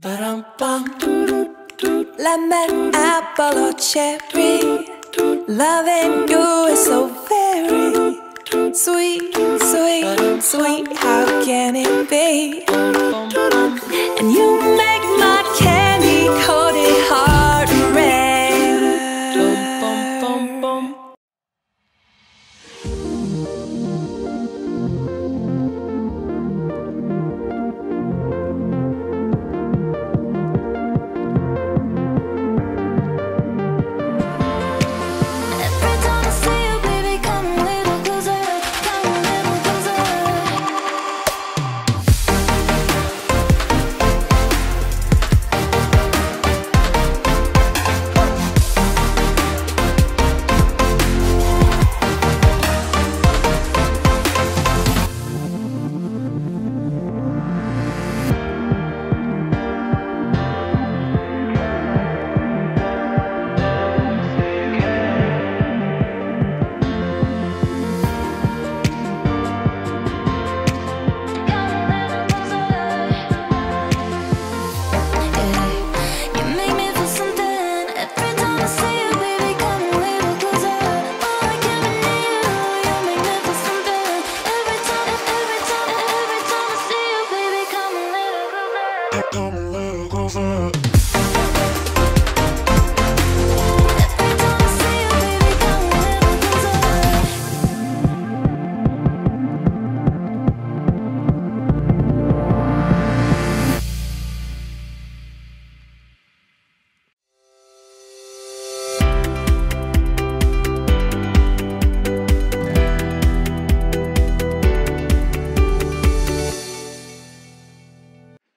Lemon, apple or cherry, loving you is so very sweet, sweet, sweet. How can it be? And you make my candy coated heart red.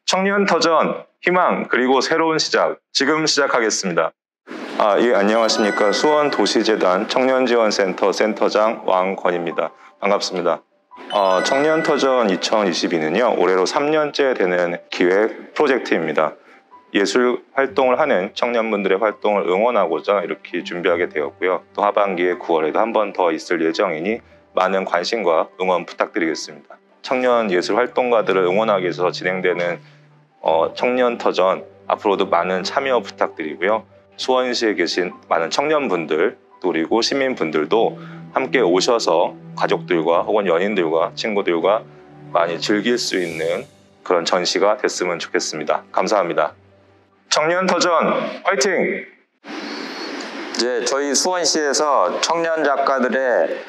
청년터전, 희망, 그리고 새로운 시작, 지금 시작하겠습니다. 예, 안녕하십니까. 수원도시재단 청년지원센터 센터장 왕권입니다. 반갑습니다. 청년터전 2022는요, 올해로 3년째 되는 기획 프로젝트입니다. 예술 활동을 하는 청년분들의 활동을 응원하고자 이렇게 준비하게 되었고요. 또 하반기에 9월에도 한 번 더 있을 예정이니 많은 관심과 응원 부탁드리겠습니다. 청년 예술 활동가들을 응원하기 위해서 진행되는 청년터전, 앞으로도 많은 참여 부탁드리고요. 수원시에 계신 많은 청년분들 그리고 시민분들도 함께 오셔서 가족들과 혹은 연인들과 친구들과 많이 즐길 수 있는 그런 전시가 됐으면 좋겠습니다. 감사합니다. 청년터전 화이팅! 이제 저희 수원시에서 청년 작가들의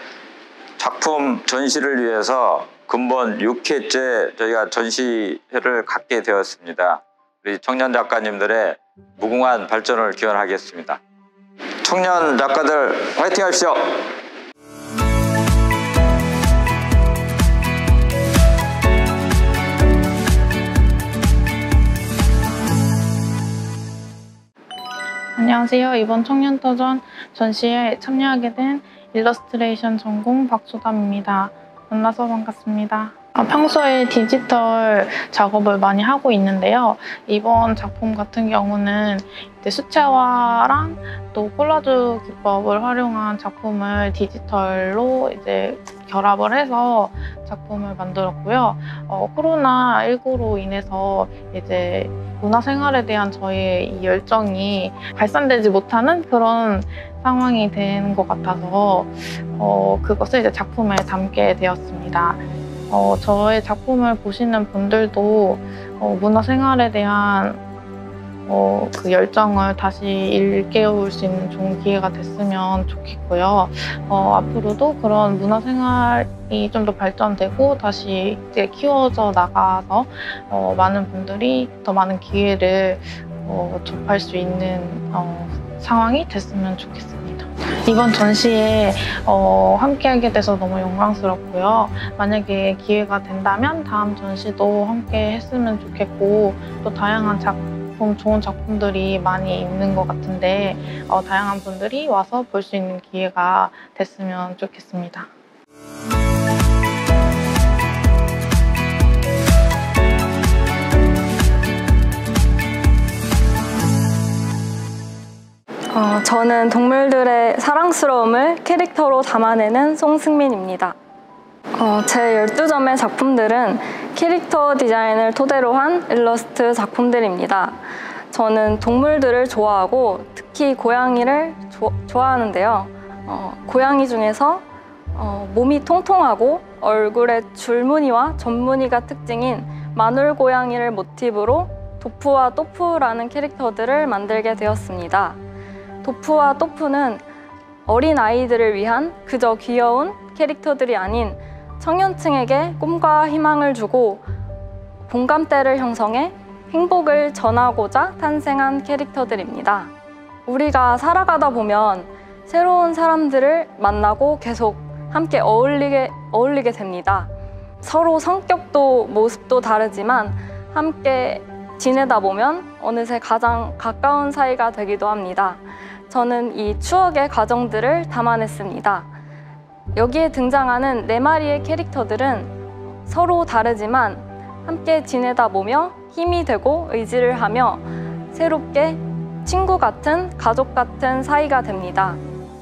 작품 전시를 위해서 근본 6회째 저희가 전시회를 갖게 되었습니다. 우리 청년 작가님들의 무궁한 발전을 기원하겠습니다. 청년 작가들 화이팅 하십시오! 안녕하세요. 이번 청년터전 전시에 참여하게 된 일러스트레이션 전공 박수담입니다. 만나서 반갑습니다. 평소에 디지털 작업을 많이 하고 있는데요. 이번 작품 같은 경우는 이제 수채화랑 또 콜라주 기법을 활용한 작품을 디지털로 이제 결합을 해서 작품을 만들었고요. 코로나19로 인해서 이제 문화생활에 대한 저의 이 열정이 발산되지 못하는 그런 상황이 된 것 같아서 그것을 이제 작품에 담게 되었습니다. 저의 작품을 보시는 분들도 문화생활에 대한 그 열정을 다시 일깨울 수 있는 좋은 기회가 됐으면 좋겠고요. 앞으로도 그런 문화생활이 좀 더 발전되고 다시 이제 키워져 나가서 많은 분들이 더 많은 기회를 접할 수 있는 상황이 됐으면 좋겠습니다. 이번 전시에 함께하게 돼서 너무 영광스럽고요. 만약에 기회가 된다면 다음 전시도 함께 했으면 좋겠고 또 다양한 좋은 작품들이 많이 있는 것 같은데 다양한 분들이 와서 볼 수 있는 기회가 됐으면 좋겠습니다. 저는 동물들의 사랑스러움을 캐릭터로 담아내는 송승민입니다. 제 12점의 작품들은 캐릭터 디자인을 토대로 한 일러스트 작품들입니다. 저는 동물들을 좋아하고 특히 고양이를 좋아하는데요. 고양이 중에서 몸이 통통하고 얼굴에 줄무늬와 점무늬가 특징인 마눌 고양이를 모티브로 도프와 또프라는 캐릭터들을 만들게 되었습니다. 도프와 또프는 어린 아이들을 위한 그저 귀여운 캐릭터들이 아닌 청년층에게 꿈과 희망을 주고 공감대를 형성해 행복을 전하고자 탄생한 캐릭터들입니다. 우리가 살아가다 보면 새로운 사람들을 만나고 계속 함께 어울리게 됩니다. 서로 성격도 모습도 다르지만 함께 지내다 보면 어느새 가장 가까운 사이가 되기도 합니다. 저는 이 추억의 과정들을 담아냈습니다. 여기에 등장하는 4마리의 캐릭터들은 서로 다르지만 함께 지내다 보며 힘이 되고 의지를 하며 새롭게 친구 같은, 가족 같은 사이가 됩니다.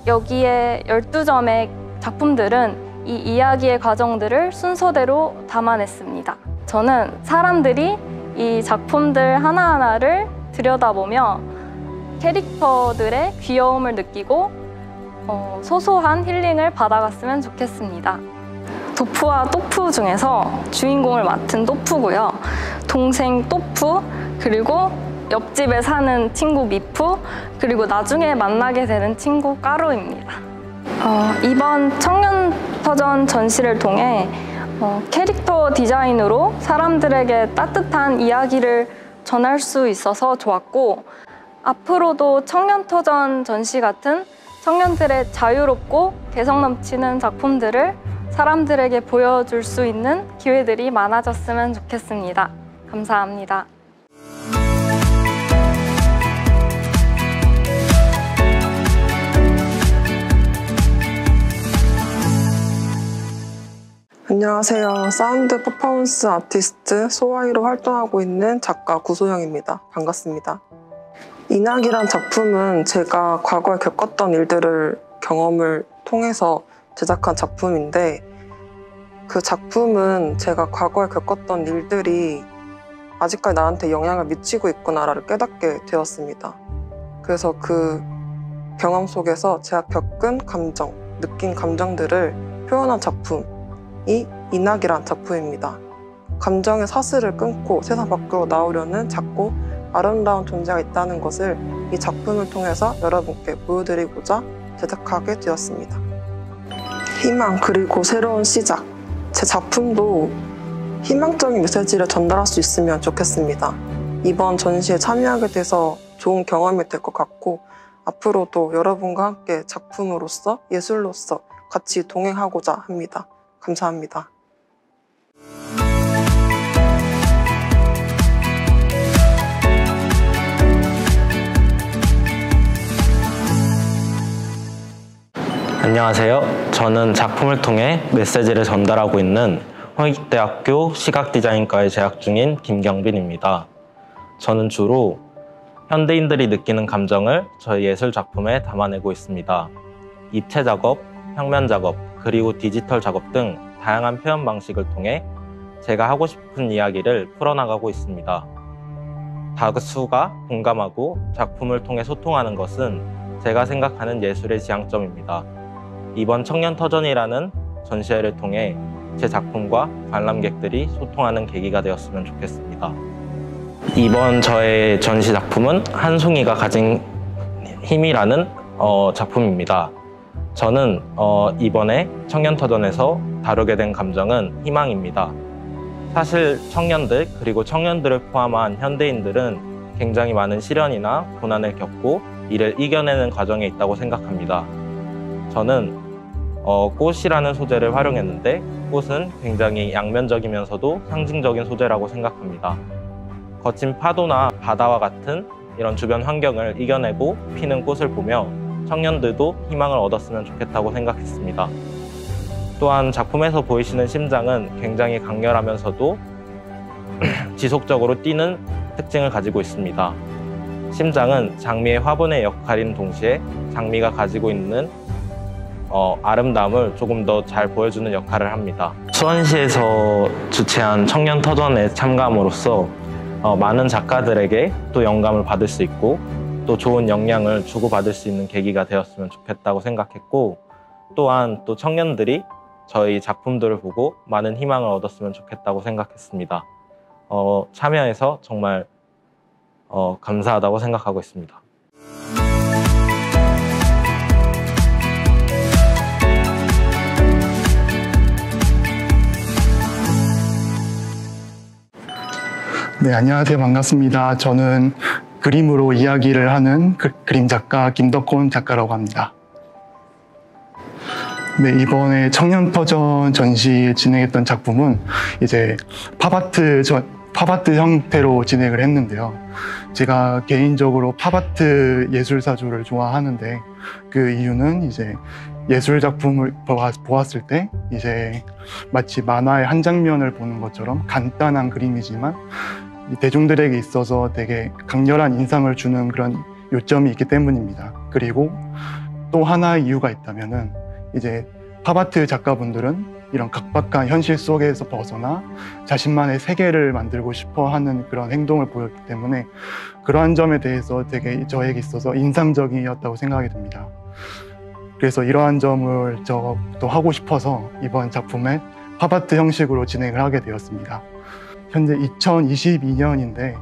여기에 12점의 작품들은 이 이야기의 과정들을 순서대로 담아냈습니다. 저는 사람들이 이 작품들 하나하나를 들여다보며 캐릭터들의 귀여움을 느끼고 소소한 힐링을 받아갔으면 좋겠습니다. 도프와 또프 중에서 주인공을 맡은 또프고요. 동생 또프, 그리고 옆집에 사는 친구 미프, 그리고 나중에 만나게 되는 친구 까루입니다. 이번 청년터전 전시를 통해 캐릭터 디자인으로 사람들에게 따뜻한 이야기를 전할 수 있어서 좋았고, 앞으로도 청년터전 전시 같은 청년들의 자유롭고 개성 넘치는 작품들을 사람들에게 보여줄 수 있는 기회들이 많아졌으면 좋겠습니다. 감사합니다. 안녕하세요. 사운드 퍼포먼스 아티스트 소아이로 활동하고 있는 작가 구소영입니다. 반갑습니다. 인학이란 작품은 제가 과거에 겪었던 경험을 통해서 제작한 작품인데, 그 작품은 제가 과거에 겪었던 일들이 아직까지 나한테 영향을 미치고 있구나를 깨닫게 되었습니다. 그래서 그 경험 속에서 제가 겪은 감정, 느낀 감정들을 표현한 작품이 인학이란 작품입니다. 감정의 사슬을 끊고 세상 밖으로 나오려는 작고 아름다운 존재가 있다는 것을 이 작품을 통해서 여러분께 보여드리고자 제작하게 되었습니다. 희망 그리고 새로운 시작. 제 작품도 희망적인 메시지를 전달할 수 있으면 좋겠습니다. 이번 전시에 참여하게 돼서 좋은 경험이 될 것 같고, 앞으로도 여러분과 함께 작품으로서, 예술로서 같이 동행하고자 합니다. 감사합니다. 안녕하세요. 저는 작품을 통해 메시지를 전달하고 있는 홍익대학교 시각디자인과에 재학 중인 김경빈입니다. 저는 주로 현대인들이 느끼는 감정을 저희 예술 작품에 담아내고 있습니다. 입체 작업, 평면 작업, 그리고 디지털 작업 등 다양한 표현 방식을 통해 제가 하고 싶은 이야기를 풀어나가고 있습니다. 다수가 공감하고 작품을 통해 소통하는 것은 제가 생각하는 예술의 지향점입니다. 이번 청년터전이라는 전시회를 통해 제 작품과 관람객들이 소통하는 계기가 되었으면 좋겠습니다. 이번 저의 전시 작품은 한 송이가 가진 힘이라는 작품입니다. 저는 이번에 청년터전에서 다루게 된 감정은 희망입니다. 사실 청년들 그리고 청년들을 포함한 현대인들은 굉장히 많은 시련이나 고난을 겪고 이를 이겨내는 과정에 있다고 생각합니다. 저는 꽃이라는 소재를 활용했는데, 꽃은 굉장히 양면적이면서도 상징적인 소재라고 생각합니다. 거친 파도나 바다와 같은 이런 주변 환경을 이겨내고 피는 꽃을 보며 청년들도 희망을 얻었으면 좋겠다고 생각했습니다. 또한 작품에서 보이시는 심장은 굉장히 강렬하면서도 지속적으로 뛰는 특징을 가지고 있습니다. 심장은 장미의 화분의 역할인 동시에 장미가 가지고 있는 아름다움을 조금 더 잘 보여주는 역할을 합니다. 수원시에서 주최한 청년터전에 참가함으로써 많은 작가들에게 또 영감을 받을 수 있고 또 좋은 영향을 주고받을 수 있는 계기가 되었으면 좋겠다고 생각했고, 또한 또 청년들이 저희 작품들을 보고 많은 희망을 얻었으면 좋겠다고 생각했습니다. 참여해서 정말 감사하다고 생각하고 있습니다. 네, 안녕하세요. 반갑습니다. 저는 그림으로 이야기를 하는 그림 작가 김덕곤 작가라고 합니다. 네, 이번에 청년터전 전시 진행했던 작품은 이제 팝아트 형태로 진행을 했는데요. 제가 개인적으로 팝아트 예술사조를 좋아하는데, 그 이유는 이제 예술 작품을 보았을 때 이제 마치 만화의 한 장면을 보는 것처럼 간단한 그림이지만 대중들에게 있어서 되게 강렬한 인상을 주는 그런 요점이 있기 때문입니다. 그리고 또 하나의 이유가 있다면은 이제 팝아트 작가분들은 이런 각박한 현실 속에서 벗어나 자신만의 세계를 만들고 싶어 하는 그런 행동을 보였기 때문에 그러한 점에 대해서 되게 저에게 있어서 인상적이었다고 생각이 듭니다. 그래서 이러한 점을 저도 하고 싶어서 이번 작품에 팝아트 형식으로 진행을 하게 되었습니다. 현재 2022년인데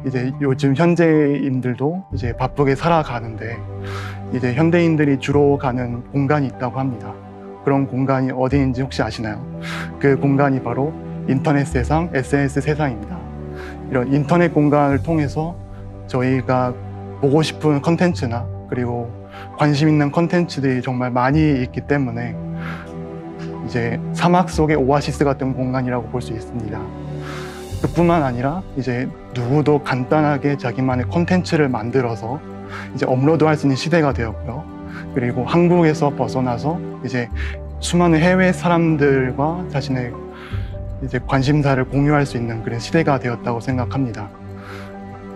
이제 요즘 현대인들도 이제 바쁘게 살아가는데 이제 현대인들이 주로 가는 공간이 있다고 합니다. 그런 공간이 어디인지 혹시 아시나요? 그 공간이 바로 인터넷 세상, SNS 세상입니다. 이런 인터넷 공간을 통해서 저희가 보고 싶은 컨텐츠나 그리고 관심 있는 컨텐츠들이 정말 많이 있기 때문에 이제 사막 속의 오아시스 같은 공간이라고 볼 수 있습니다. 그뿐만 아니라 이제 누구도 간단하게 자기만의 콘텐츠를 만들어서 이제 업로드할 수 있는 시대가 되었고요. 그리고 한국에서 벗어나서 이제 수많은 해외 사람들과 자신의 이제 관심사를 공유할 수 있는 그런 시대가 되었다고 생각합니다.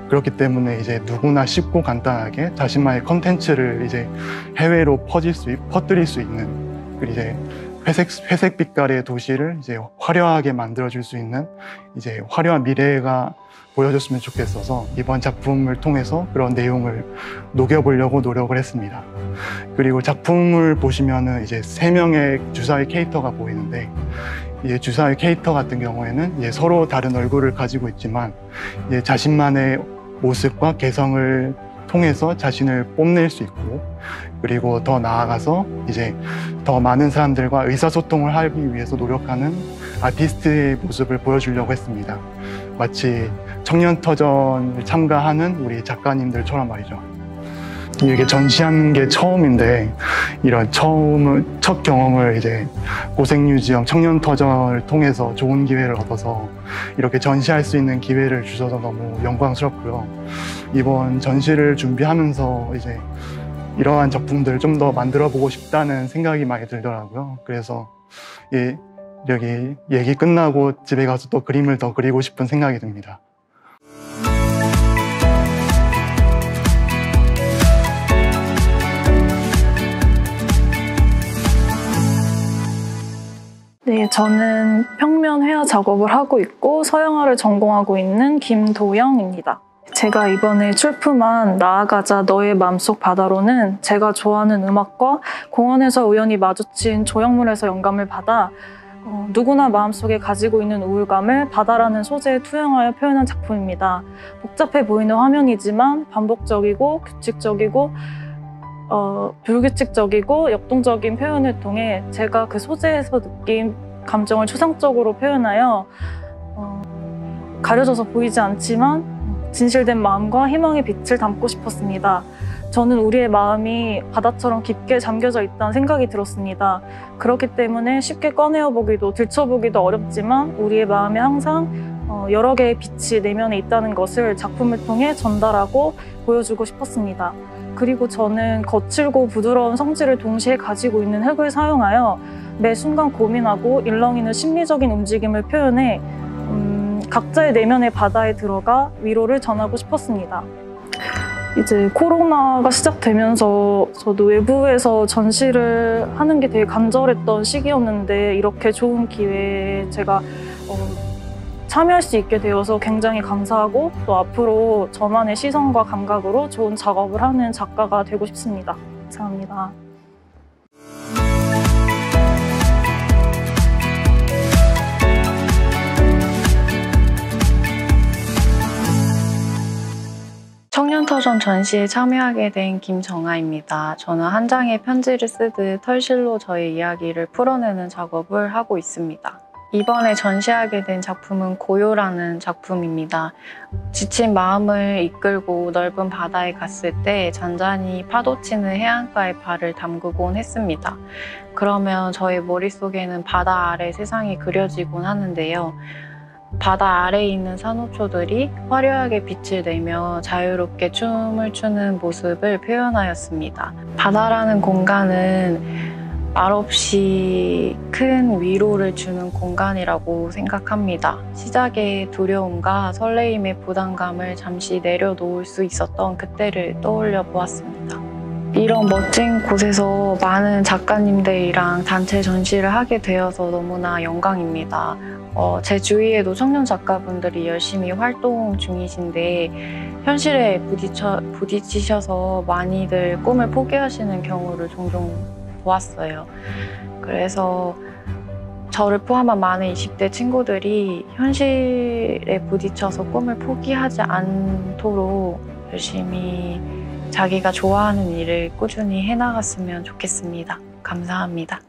그렇기 때문에 이제 누구나 쉽고 간단하게 자신만의 콘텐츠를 이제 해외로 퍼뜨릴 수 있는, 그리고 이제 회색 빛깔의 도시를 이제 화려하게 만들어줄 수 있는 이제 화려한 미래가 보여줬으면 좋겠어서 이번 작품을 통해서 그런 내용을 녹여보려고 노력을 했습니다. 그리고 작품을 보시면은 이제 3명의 주사위 캐릭터가 보이는데, 이제 주사위 캐릭터 같은 경우에는 이제 서로 다른 얼굴을 가지고 있지만 이제 자신만의 모습과 개성을 통해서 자신을 뽐낼 수 있고, 그리고 더 나아가서 이제 더 많은 사람들과 의사소통을 하기 위해서 노력하는 아티스트의 모습을 보여주려고 했습니다. 마치 청년터전을 참가하는 우리 작가님들처럼 말이죠. 이렇게 전시하는 게 처음인데 이런 첫 경험을 이제 고생유지형 청년터전을 통해서 좋은 기회를 얻어서 이렇게 전시할 수 있는 기회를 주셔서 너무 영광스럽고요. 이번 전시를 준비하면서 이제 이러한 작품들을 좀 더 만들어 보고 싶다는 생각이 많이 들더라고요. 그래서 여기 얘기 끝나고 집에 가서 또 그림을 더 그리고 싶은 생각이 듭니다. 네, 저는 평면 회화 작업을 하고 있고 서양화를 전공하고 있는 김도영입니다. 제가 이번에 출품한 나아가자 너의 맘속 바다로는 제가 좋아하는 음악과 공원에서 우연히 마주친 조형물에서 영감을 받아 누구나 마음속에 가지고 있는 우울감을 바다라는 소재에 투영하여 표현한 작품입니다. 복잡해 보이는 화면이지만 반복적이고 규칙적이고 불규칙적이고 역동적인 표현을 통해 제가 그 소재에서 느낀 감정을 추상적으로 표현하여 가려져서 보이지 않지만 진실된 마음과 희망의 빛을 담고 싶었습니다. 저는 우리의 마음이 바다처럼 깊게 잠겨져 있다는 생각이 들었습니다. 그렇기 때문에 쉽게 꺼내어보기도 들춰보기도 어렵지만 우리의 마음에 항상 여러 개의 빛이 내면에 있다는 것을 작품을 통해 전달하고 보여주고 싶었습니다. 그리고 저는 거칠고 부드러운 성질을 동시에 가지고 있는 흙을 사용하여 매 순간 고민하고 일렁이는 심리적인 움직임을 표현해 각자의 내면의 바다에 들어가 위로를 전하고 싶었습니다. 이제 코로나가 시작되면서 저도 외부에서 전시를 하는 게 되게 간절했던 시기였는데 이렇게 좋은 기회에 제가 참여할 수 있게 되어서 굉장히 감사하고 또 앞으로 저만의 시선과 감각으로 좋은 작업을 하는 작가가 되고 싶습니다. 감사합니다. 청년터전 전시에 참여하게 된 김정아입니다. 저는 한 장의 편지를 쓰듯 털실로 저의 이야기를 풀어내는 작업을 하고 있습니다. 이번에 전시하게 된 작품은 고요라는 작품입니다. 지친 마음을 이끌고 넓은 바다에 갔을 때 잔잔히 파도치는 해안가에 발을 담그곤 했습니다. 그러면 저의 머릿속에는 바다 아래 세상이 그려지곤 하는데요. 바다 아래에 있는 산호초들이 화려하게 빛을 내며 자유롭게 춤을 추는 모습을 표현하였습니다. 바다라는 공간은 말없이 큰 위로를 주는 공간이라고 생각합니다. 시작의 두려움과 설레임의 부담감을 잠시 내려놓을 수 있었던 그때를 떠올려 보았습니다. 이런 멋진 곳에서 많은 작가님들이랑 단체 전시를 하게 되어서 너무나 영광입니다. 제 주위에도 청년 작가분들이 열심히 활동 중이신데 현실에 부딪히셔서 많이들 꿈을 포기하시는 경우를 종종 보았어요. 그래서 저를 포함한 많은 20대 친구들이 현실에 부딪혀서 꿈을 포기하지 않도록 열심히 자기가 좋아하는 일을 꾸준히 해나갔으면 좋겠습니다. 감사합니다.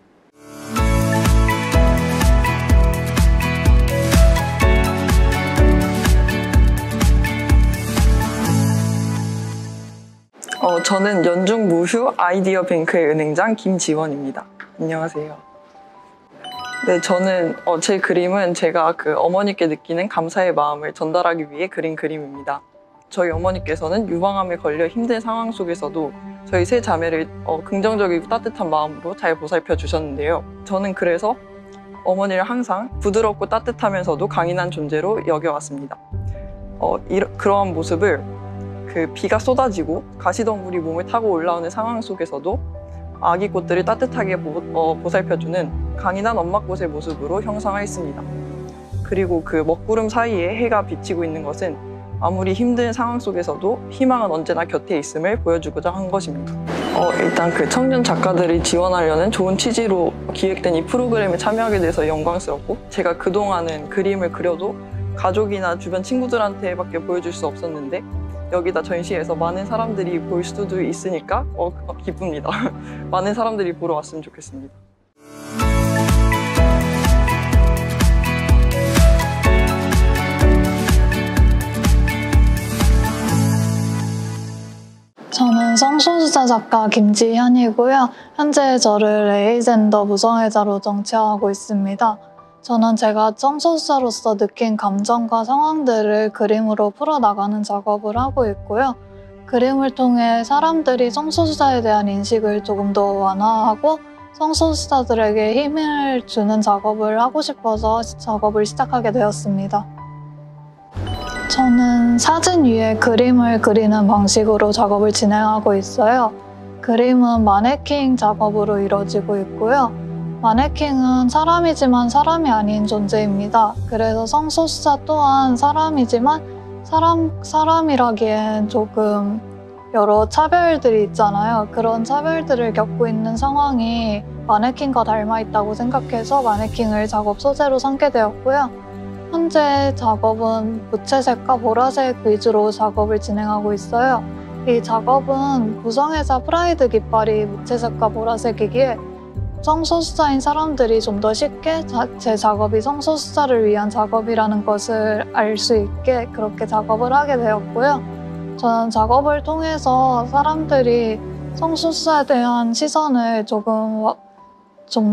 저는 연중 무휴 아이디어 뱅크의 은행장 김지원입니다. 안녕하세요. 네, 저는 제 그림은 제가 어머니께 느끼는 감사의 마음을 전달하기 위해 그린 그림입니다. 저희 어머니께서는 유방암에 걸려 힘든 상황 속에서도 저희 세 자매를 긍정적이고 따뜻한 마음으로 잘 보살펴 주셨는데요. 저는 그래서 어머니를 항상 부드럽고 따뜻하면서도 강인한 존재로 여겨왔습니다. 그러한 모습을 비가 쏟아지고 가시덤불이 몸을 타고 올라오는 상황 속에서도 아기 꽃들을 따뜻하게 보살펴주는 강인한 엄마꽃의 모습으로 형상화했습니다. 그리고 먹구름 사이에 해가 비치고 있는 것은 아무리 힘든 상황 속에서도 희망은 언제나 곁에 있음을 보여주고자 한 것입니다. 일단 청년 작가들이 지원하려는 좋은 취지로 기획된 이 프로그램에 참여하게 돼서 영광스럽고, 제가 그동안은 그림을 그려도 가족이나 주변 친구들한테밖에 보여줄 수 없었는데 여기다 전시해서 많은 사람들이 볼 수도 있으니까 기쁩니다. 많은 사람들이 보러 왔으면 좋겠습니다. 저는 성소수자 작가 김지현이고요. 현재 저를 레이젠더 무성애자로 정체하고 있습니다. 저는 제가 성소수자로서 느낀 감정과 상황들을 그림으로 풀어나가는 작업을 하고 있고요. 그림을 통해 사람들이 성소수자에 대한 인식을 조금 더 완화하고 성소수자들에게 힘을 주는 작업을 하고 싶어서 작업을 시작하게 되었습니다. 저는 사진 위에 그림을 그리는 방식으로 작업을 진행하고 있어요. 그림은 마네킹 작업으로 이루어지고 있고요. 마네킹은 사람이지만 사람이 아닌 존재입니다. 그래서 성소수자 또한 사람이지만 사람이라기엔 조금 여러 차별들이 있잖아요. 그런 차별들을 겪고 있는 상황이 마네킹과 닮아 있다고 생각해서 마네킹을 작업 소재로 삼게 되었고요. 현재 작업은 무채색과 보라색 위주로 작업을 진행하고 있어요. 이 작업은 무성애자 프라이드 깃발이 무채색과 보라색이기에 성소수자인 사람들이 좀 더 쉽게 제 작업이 성소수자를 위한 작업이라는 것을 알 수 있게 그렇게 작업을 하게 되었고요. 저는 작업을 통해서 사람들이 성소수자에 대한 시선을 좀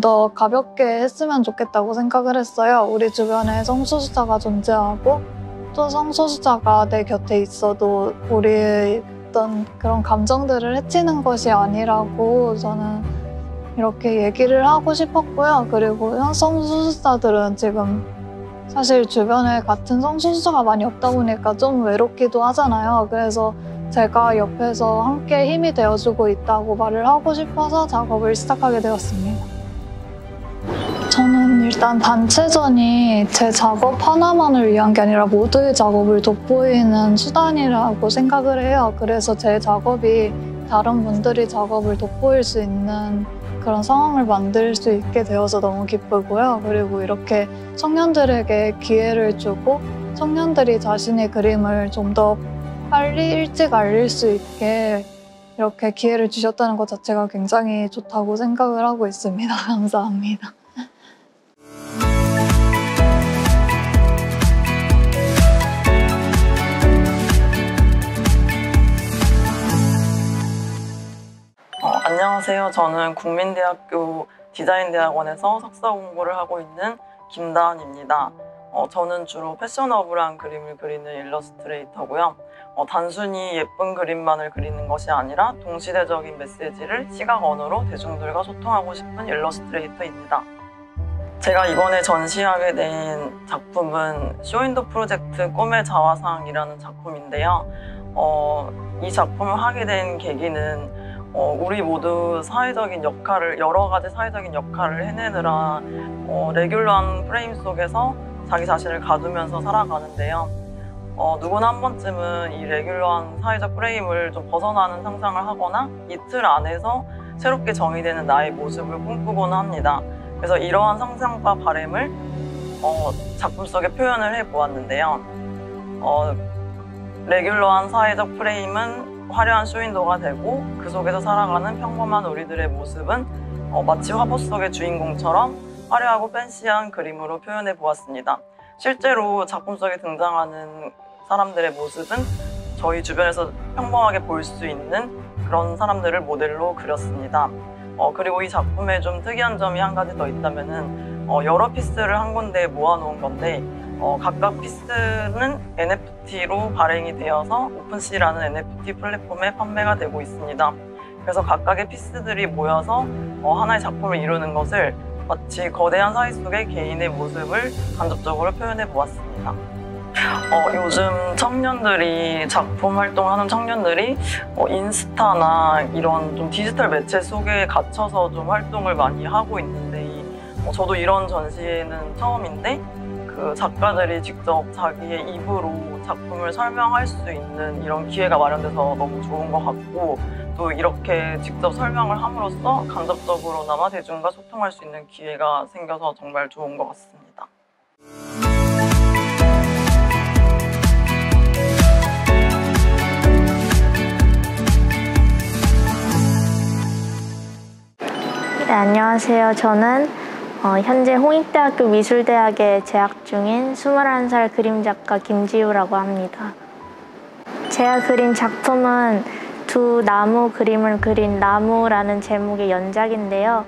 더 가볍게 했으면 좋겠다고 생각을 했어요. 우리 주변에 성소수자가 존재하고 또 성소수자가 내 곁에 있어도 우리의 어떤 그런 감정들을 해치는 것이 아니라고 저는 이렇게 얘기를 하고 싶었고요. 그리고 성소수자들은 지금 사실 주변에 같은 성소수자가 많이 없다 보니까 좀 외롭기도 하잖아요. 그래서 제가 옆에서 함께 힘이 되어주고 있다고 말을 하고 싶어서 작업을 시작하게 되었습니다. 저는 일단 단체전이 제 작업 하나만을 위한 게 아니라 모두의 작업을 돋보이는 수단이라고 생각을 해요. 그래서 제 작업이 다른 분들이 작업을 돋보일 수 있는 그런 상황을 만들 수 있게 되어서 너무 기쁘고요. 그리고 이렇게 청년들에게 기회를 주고 청년들이 자신의 그림을 좀 더 빨리 일찍 알릴 수 있게 이렇게 기회를 주셨다는 것 자체가 굉장히 좋다고 생각을 하고 있습니다. 감사합니다. 안녕하세요. 저는 국민대학교 디자인대학원에서 석사 공부를 하고 있는 김다은입니다. 저는 주로 패셔너블한 그림을 그리는 일러스트레이터고요. 단순히 예쁜 그림만을 그리는 것이 아니라 동시대적인 메시지를 시각 언어로 대중들과 소통하고 싶은 일러스트레이터입니다. 제가 이번에 전시하게 된 작품은 쇼윈도 프로젝트 꿈의 자화상이라는 작품인데요. 이 작품을 하게 된 계기는 우리 모두 사회적인 역할을, 여러 가지 사회적인 역할을 해내느라 레귤러한 프레임 속에서 자기 자신을 가두면서 살아가는데요. 누구나 한 번쯤은 이 레귤러한 사회적 프레임을 좀 벗어나는 상상을 하거나 이 틀 안에서 새롭게 정의되는 나의 모습을 꿈꾸곤 합니다. 그래서 이러한 상상과 바람을 작품 속에 표현을 해보았는데요. 레귤러한 사회적 프레임은 화려한 쇼윈도가 되고 그 속에서 살아가는 평범한 우리들의 모습은 마치 화보 속의 주인공처럼 화려하고 팬시한 그림으로 표현해 보았습니다. 실제로 작품 속에 등장하는 사람들의 모습은 저희 주변에서 평범하게 볼 수 있는 그런 사람들을 모델로 그렸습니다. 그리고 이 작품에 좀 특이한 점이 한 가지 더 있다면은 여러 피스를 한 군데에 모아놓은 건데 각각 피스는 NFT로 발행이 되어서 오픈시라는 NFT 플랫폼에 판매가 되고 있습니다. 그래서 각각의 피스들이 모여서 하나의 작품을 이루는 것을 마치 거대한 사회 속의 개인의 모습을 간접적으로 표현해 보았습니다. 요즘 청년들이 작품 활동하는 청년들이 인스타나 이런 좀 디지털 매체 속에 갇혀서 좀 활동을 많이 하고 있는데 저도 이런 전시회는 처음인데 그 작가들이 직접 자기의 입으로 작품을 설명할 수 있는 이런 기회가 마련돼서 너무 좋은 것 같고 또 이렇게 직접 설명을 함으로써 간접적으로나마 대중과 소통할 수 있는 기회가 생겨서 정말 좋은 것 같습니다. 네, 안녕하세요. 저는 현재 홍익대학교 미술대학에 재학 중인 21살 그림작가 김지우라고 합니다. 제가 그린 작품은 두 나무 그림을 그린 나무라는 제목의 연작인데요.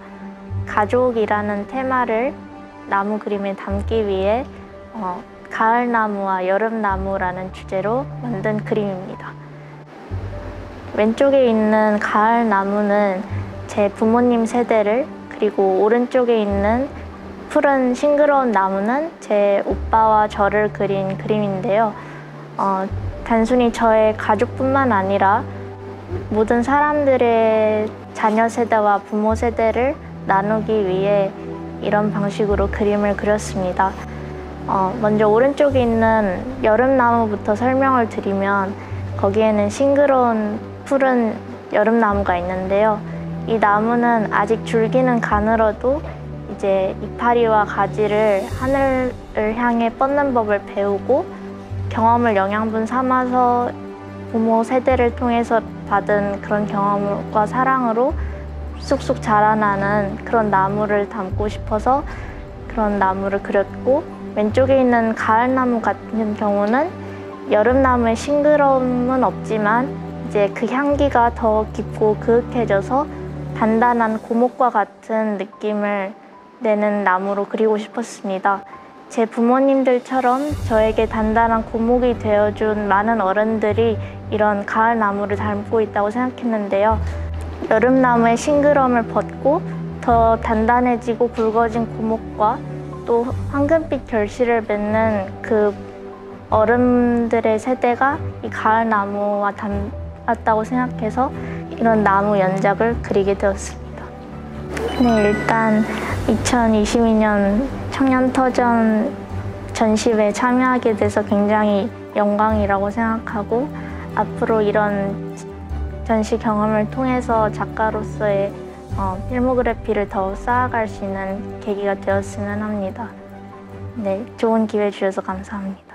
가족이라는 테마를 나무 그림에 담기 위해 가을나무와 여름나무라는 주제로 만든 그림입니다. 왼쪽에 있는 가을나무는 제 부모님 세대를, 그리고 오른쪽에 있는 푸른 싱그러운 나무는 제 오빠와 저를 그린 그림인데요. 단순히 저의 가족뿐만 아니라 모든 사람들의 자녀 세대와 부모 세대를 나누기 위해 이런 방식으로 그림을 그렸습니다. 먼저 오른쪽에 있는 여름나무부터 설명을 드리면 거기에는 싱그러운 푸른 여름나무가 있는데요. 이 나무는 아직 줄기는 가늘어도 이제 이파리와 가지를 하늘을 향해 뻗는 법을 배우고 경험을 영양분 삼아서 부모 세대를 통해서 받은 그런 경험과 사랑으로 쑥쑥 자라나는 그런 나무를 담고 싶어서 그런 나무를 그렸고, 왼쪽에 있는 가을나무 같은 경우는 여름나무의 싱그러움은 없지만 이제 그 향기가 더 깊고 그윽해져서 단단한 고목과 같은 느낌을 내는 나무로 그리고 싶었습니다. 제 부모님들처럼 저에게 단단한 고목이 되어준 많은 어른들이 이런 가을나무를 닮고 있다고 생각했는데요. 여름나무의 싱그러움을 벗고 더 단단해지고 굵어진 고목과 또 황금빛 결실을 맺는 그 어른들의 세대가 이 가을나무와 같다고 생각해서 이런 나무 연작을 그리게 되었습니다. 네, 일단 2022년 청년터전 전시회에 참여하게 돼서 굉장히 영광이라고 생각하고 앞으로 이런 전시 경험을 통해서 작가로서의 필모그래피를 더 쌓아갈 수 있는 계기가 되었으면 합니다. 네, 좋은 기회 주셔서 감사합니다.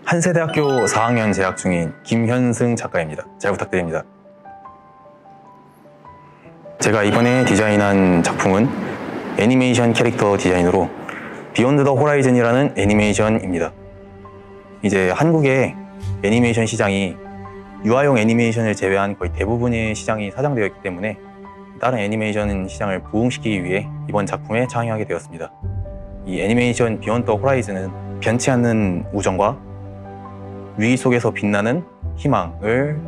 한세대학교 4학년 재학 중인 김현승 작가입니다. 잘 부탁드립니다. 제가 이번에 디자인한 작품은 애니메이션 캐릭터 디자인으로 비욘드 더 호라이즌이라는 애니메이션입니다. 이제 한국의 애니메이션 시장이 유아용 애니메이션을 제외한 거의 대부분의 시장이 사장되어 있기 때문에 다른 애니메이션 시장을 부흥시키기 위해 이번 작품에 참여하게 되었습니다. 이 애니메이션 비욘드 더 호라이즌은 변치 않는 우정과 위기 속에서 빛나는 희망을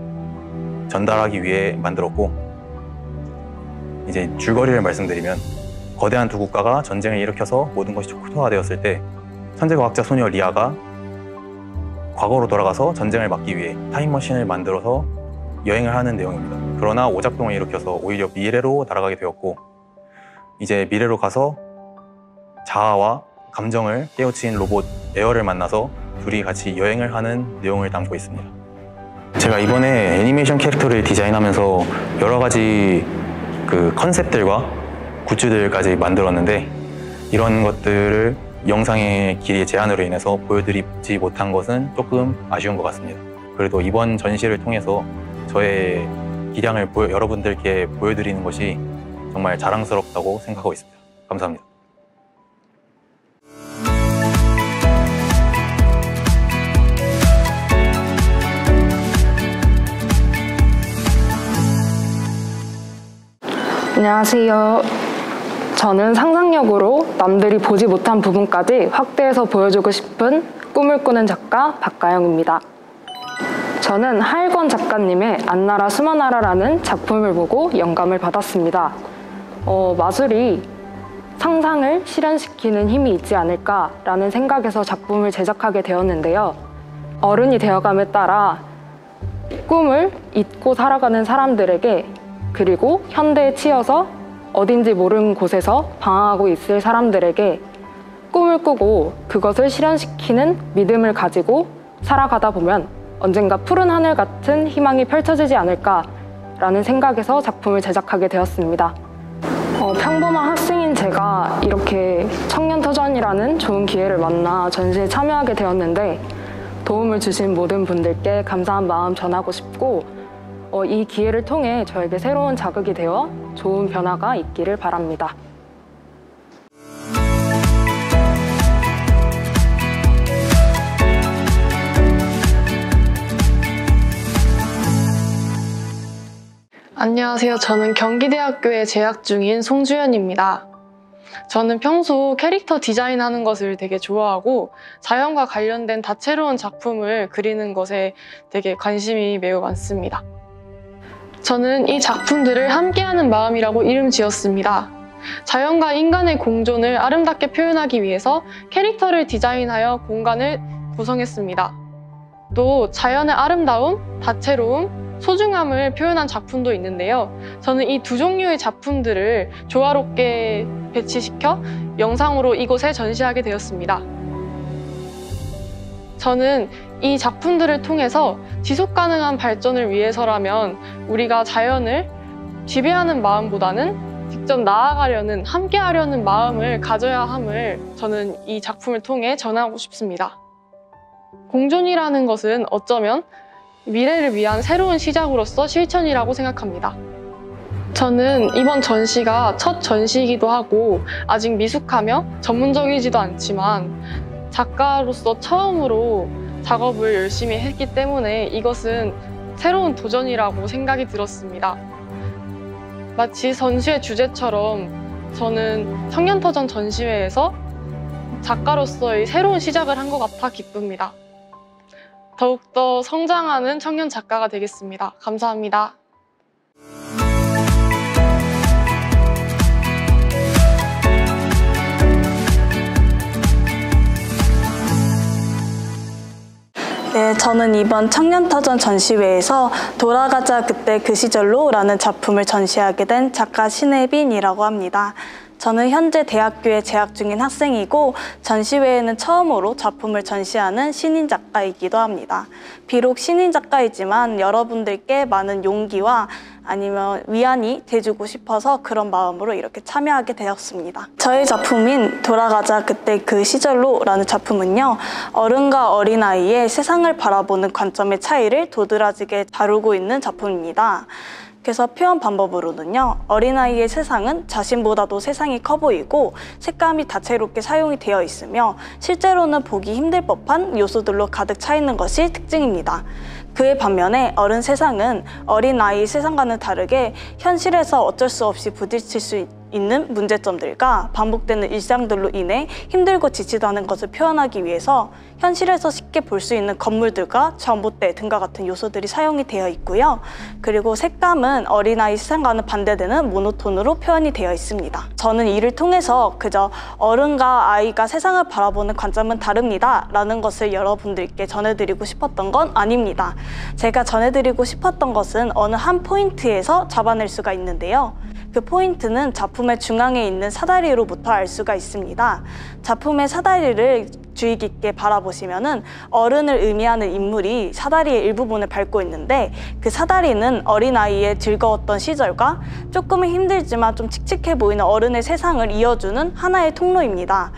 전달하기 위해 만들었고, 이제 줄거리를 말씀드리면 거대한 두 국가가 전쟁을 일으켜서 모든 것이 초토화되었을 때 천재과학자 소녀 리아가 과거로 돌아가서 전쟁을 막기 위해 타임머신을 만들어서 여행을 하는 내용입니다. 그러나 오작동을 일으켜서 오히려 미래로 날아가게 되었고, 이제 미래로 가서 자아와 감정을 깨우친 로봇 에어를 만나서 둘이 같이 여행을 하는 내용을 담고 있습니다. 제가 이번에 애니메이션 캐릭터를 디자인하면서 여러 가지 그 컨셉들과 굿즈들까지 만들었는데, 이런 것들을 영상의 길이의 제한으로 인해서 보여드리지 못한 것은 조금 아쉬운 것 같습니다. 그래도 이번 전시를 통해서 저의 기량을 여러분들께 보여드리는 것이 정말 자랑스럽다고 생각하고 있습니다. 감사합니다. 안녕하세요. 저는 상상력으로 남들이 보지 못한 부분까지 확대해서 보여주고 싶은 꿈을 꾸는 작가 박가영입니다. 저는 하일권 작가님의 안나라 수마나라라는 작품을 보고 영감을 받았습니다. 마술이 상상을 실현시키는 힘이 있지 않을까라는 생각에서 작품을 제작하게 되었는데요. 어른이 되어감에 따라 꿈을 잊고 살아가는 사람들에게, 그리고 현대에 치여서 어딘지 모르는 곳에서 방황하고 있을 사람들에게 꿈을 꾸고 그것을 실현시키는 믿음을 가지고 살아가다 보면 언젠가 푸른 하늘 같은 희망이 펼쳐지지 않을까라는 생각에서 작품을 제작하게 되었습니다. 평범한 학생인 제가 이렇게 청년터전이라는 좋은 기회를 만나 전시에 참여하게 되었는데, 도움을 주신 모든 분들께 감사한 마음 전하고 싶고, 이 기회를 통해 저에게 새로운 자극이 되어 좋은 변화가 있기를 바랍니다. 안녕하세요. 저는 경기대학교에 재학 중인 송주연입니다. 저는 평소 캐릭터 디자인하는 것을 되게 좋아하고 자연과 관련된 다채로운 작품을 그리는 것에 되게 관심이 매우 많습니다. 저는 이 작품들을 함께하는 마음이라고 이름 지었습니다. 자연과 인간의 공존을 아름답게 표현하기 위해서 캐릭터를 디자인하여 공간을 구성했습니다. 또 자연의 아름다움, 다채로움, 소중함을 표현한 작품도 있는데요. 저는 이 두 종류의 작품들을 조화롭게 배치시켜 영상으로 이곳에 전시하게 되었습니다. 저는 이 작품들을 통해서 지속가능한 발전을 위해서라면 우리가 자연을 지배하는 마음보다는 직접 나아가려는, 함께하려는 마음을 가져야 함을 저는 이 작품을 통해 전하고 싶습니다. 공존이라는 것은 어쩌면 미래를 위한 새로운 시작으로서 실천이라고 생각합니다. 저는 이번 전시가 첫 전시이기도 하고 아직 미숙하며 전문적이지도 않지만 작가로서 처음으로 작업을 열심히 했기 때문에 이것은 새로운 도전이라고 생각이 들었습니다. 마치 전시회 주제처럼 저는 청년터전 전시회에서 작가로서의 새로운 시작을 한 것 같아 기쁩니다. 더욱더 성장하는 청년 작가가 되겠습니다. 감사합니다. 네, 저는 이번 청년터전 전시회에서 돌아가자 그때 그 시절로 라는 작품을 전시하게 된 작가 신혜빈이라고 합니다. 저는 현재 대학교에 재학 중인 학생이고 전시회에는 처음으로 작품을 전시하는 신인 작가이기도 합니다. 비록 신인 작가이지만 여러분들께 많은 용기와 아니면 위안이 돼주고 싶어서 그런 마음으로 이렇게 참여하게 되었습니다. 저의 작품인 돌아가자 그때 그 시절로 라는 작품은요, 어른과 어린아이의 세상을 바라보는 관점의 차이를 도드라지게 다루고 있는 작품입니다. 그래서 표현 방법으로는요, 어린아이의 세상은 자신보다도 세상이 커 보이고 색감이 다채롭게 사용이 되어 있으며 실제로는 보기 힘들 법한 요소들로 가득 차 있는 것이 특징입니다. 그에 반면에 어른 세상은 어린아이 세상과는 다르게 현실에서 어쩔 수 없이 부딪힐 수 있는 문제점들과 반복되는 일상들로 인해 힘들고 지치다는 것을 표현하기 위해서 현실에서 쉽게 볼 수 있는 건물들과 전봇대 등과 같은 요소들이 사용이 되어 있고요. 그리고 색감은 어린아이 세상과는 반대되는 모노톤으로 표현이 되어 있습니다. 저는 이를 통해서 그저 어른과 아이가 세상을 바라보는 관점은 다릅니다 라는 것을 여러분들께 전해드리고 싶었던 건 아닙니다. 제가 전해드리고 싶었던 것은 어느 한 포인트에서 잡아낼 수가 있는데요. 그 포인트는 작품의 중앙에 있는 사다리로부터 알 수가 있습니다. 작품의 사다리를 주의 깊게 바라보시면은 어른을 의미하는 인물이 사다리의 일부분을 밟고 있는데 그 사다리는 어린아이의 즐거웠던 시절과 조금은 힘들지만 좀 칙칙해 보이는 어른의 세상을 이어주는 하나의 통로입니다.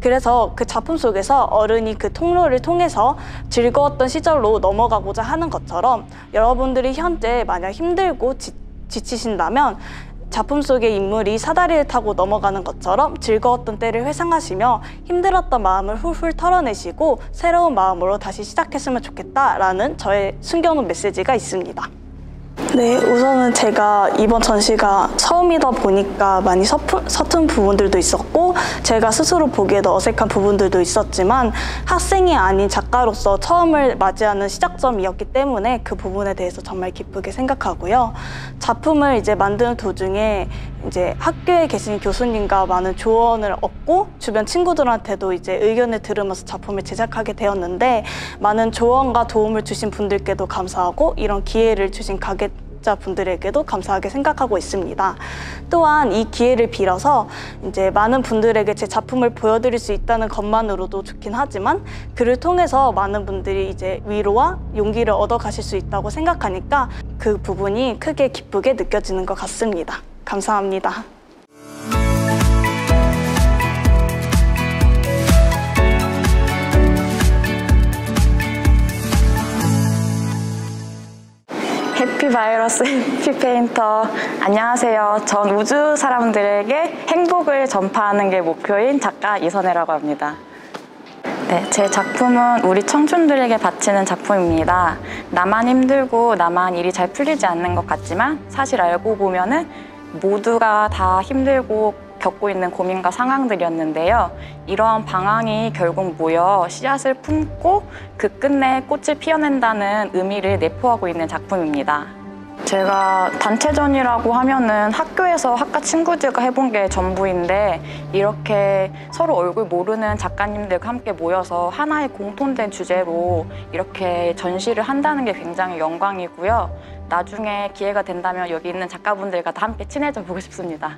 그래서 그 작품 속에서 어른이 그 통로를 통해서 즐거웠던 시절로 넘어가고자 하는 것처럼 여러분들이 현재 만약 힘들고 지치신다면 작품 속의 인물이 사다리를 타고 넘어가는 것처럼 즐거웠던 때를 회상하시며 힘들었던 마음을 훌훌 털어내시고 새로운 마음으로 다시 시작했으면 좋겠다라는 저의 숨겨놓은 메시지가 있습니다. 네, 우선은 제가 이번 전시가 처음이다 보니까 많이 서툰 부분들도 있었고 제가 스스로 보기에도 어색한 부분들도 있었지만 학생이 아닌 작가로서 처음을 맞이하는 시작점이었기 때문에 그 부분에 대해서 정말 기쁘게 생각하고요. 작품을 이제 만드는 도중에 이제 학교에 계신 교수님과 많은 조언을 얻고 주변 친구들한테도 이제 의견을 들으면서 작품을 제작하게 되었는데 많은 조언과 도움을 주신 분들께도 감사하고 이런 기회를 주신 가게자분들에게도 감사하게 생각하고 있습니다. 또한 이 기회를 빌어서 이제 많은 분들에게 제 작품을 보여드릴 수 있다는 것만으로도 좋긴 하지만 그를 통해서 많은 분들이 이제 위로와 용기를 얻어가실 수 있다고 생각하니까 그 부분이 크게 기쁘게 느껴지는 것 같습니다. 감사합니다. 해피바이러스 해피페인터 안녕하세요. 전 우주 사람들에게 행복을 전파하는 게 목표인 작가 이선혜라고 합니다. 네, 제 작품은 우리 청춘들에게 바치는 작품입니다. 나만 힘들고 나만 일이 잘 풀리지 않는 것 같지만 사실 알고 보면은 모두가 다 힘들고 겪고 있는 고민과 상황들이었는데요. 이러한 방황이 결국 모여 씨앗을 품고 그 끝내 꽃을 피워낸다는 의미를 내포하고 있는 작품입니다. 제가 단체전이라고 하면은 학교에서 학과 친구들과 해본 게 전부인데 이렇게 서로 얼굴 모르는 작가님들과 함께 모여서 하나의 공통된 주제로 이렇게 전시를 한다는 게 굉장히 영광이고요. 나중에 기회가 된다면 여기 있는 작가분들과 다 함께 친해져 보고 싶습니다.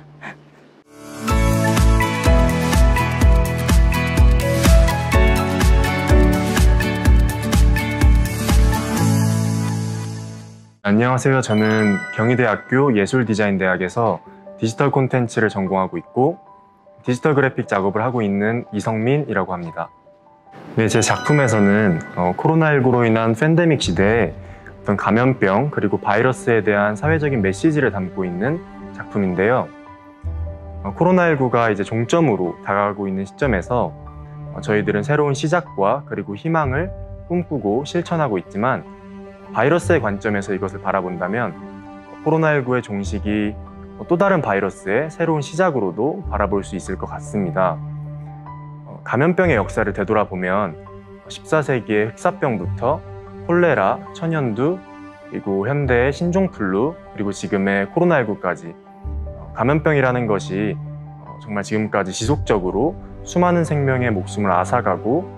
안녕하세요. 저는 경희대학교 예술디자인대학에서 디지털 콘텐츠를 전공하고 있고 디지털 그래픽 작업을 하고 있는 이성민이라고 합니다. 네, 제 작품에서는 코로나19로 인한 팬데믹 시대에 어떤 감염병 그리고 바이러스에 대한 사회적인 메시지를 담고 있는 작품인데요. 코로나19가 이제 종점으로 다가가고 있는 시점에서 저희들은 새로운 시작과 그리고 희망을 꿈꾸고 실천하고 있지만 바이러스의 관점에서 이것을 바라본다면 코로나19의 종식이 또 다른 바이러스의 새로운 시작으로도 바라볼 수 있을 것 같습니다. 감염병의 역사를 되돌아보면 14세기의 흑사병부터 콜레라, 천연두, 그리고 현대의 신종플루, 그리고 지금의 코로나19까지 감염병이라는 것이 정말 지금까지 지속적으로 수많은 생명의 목숨을 앗아가고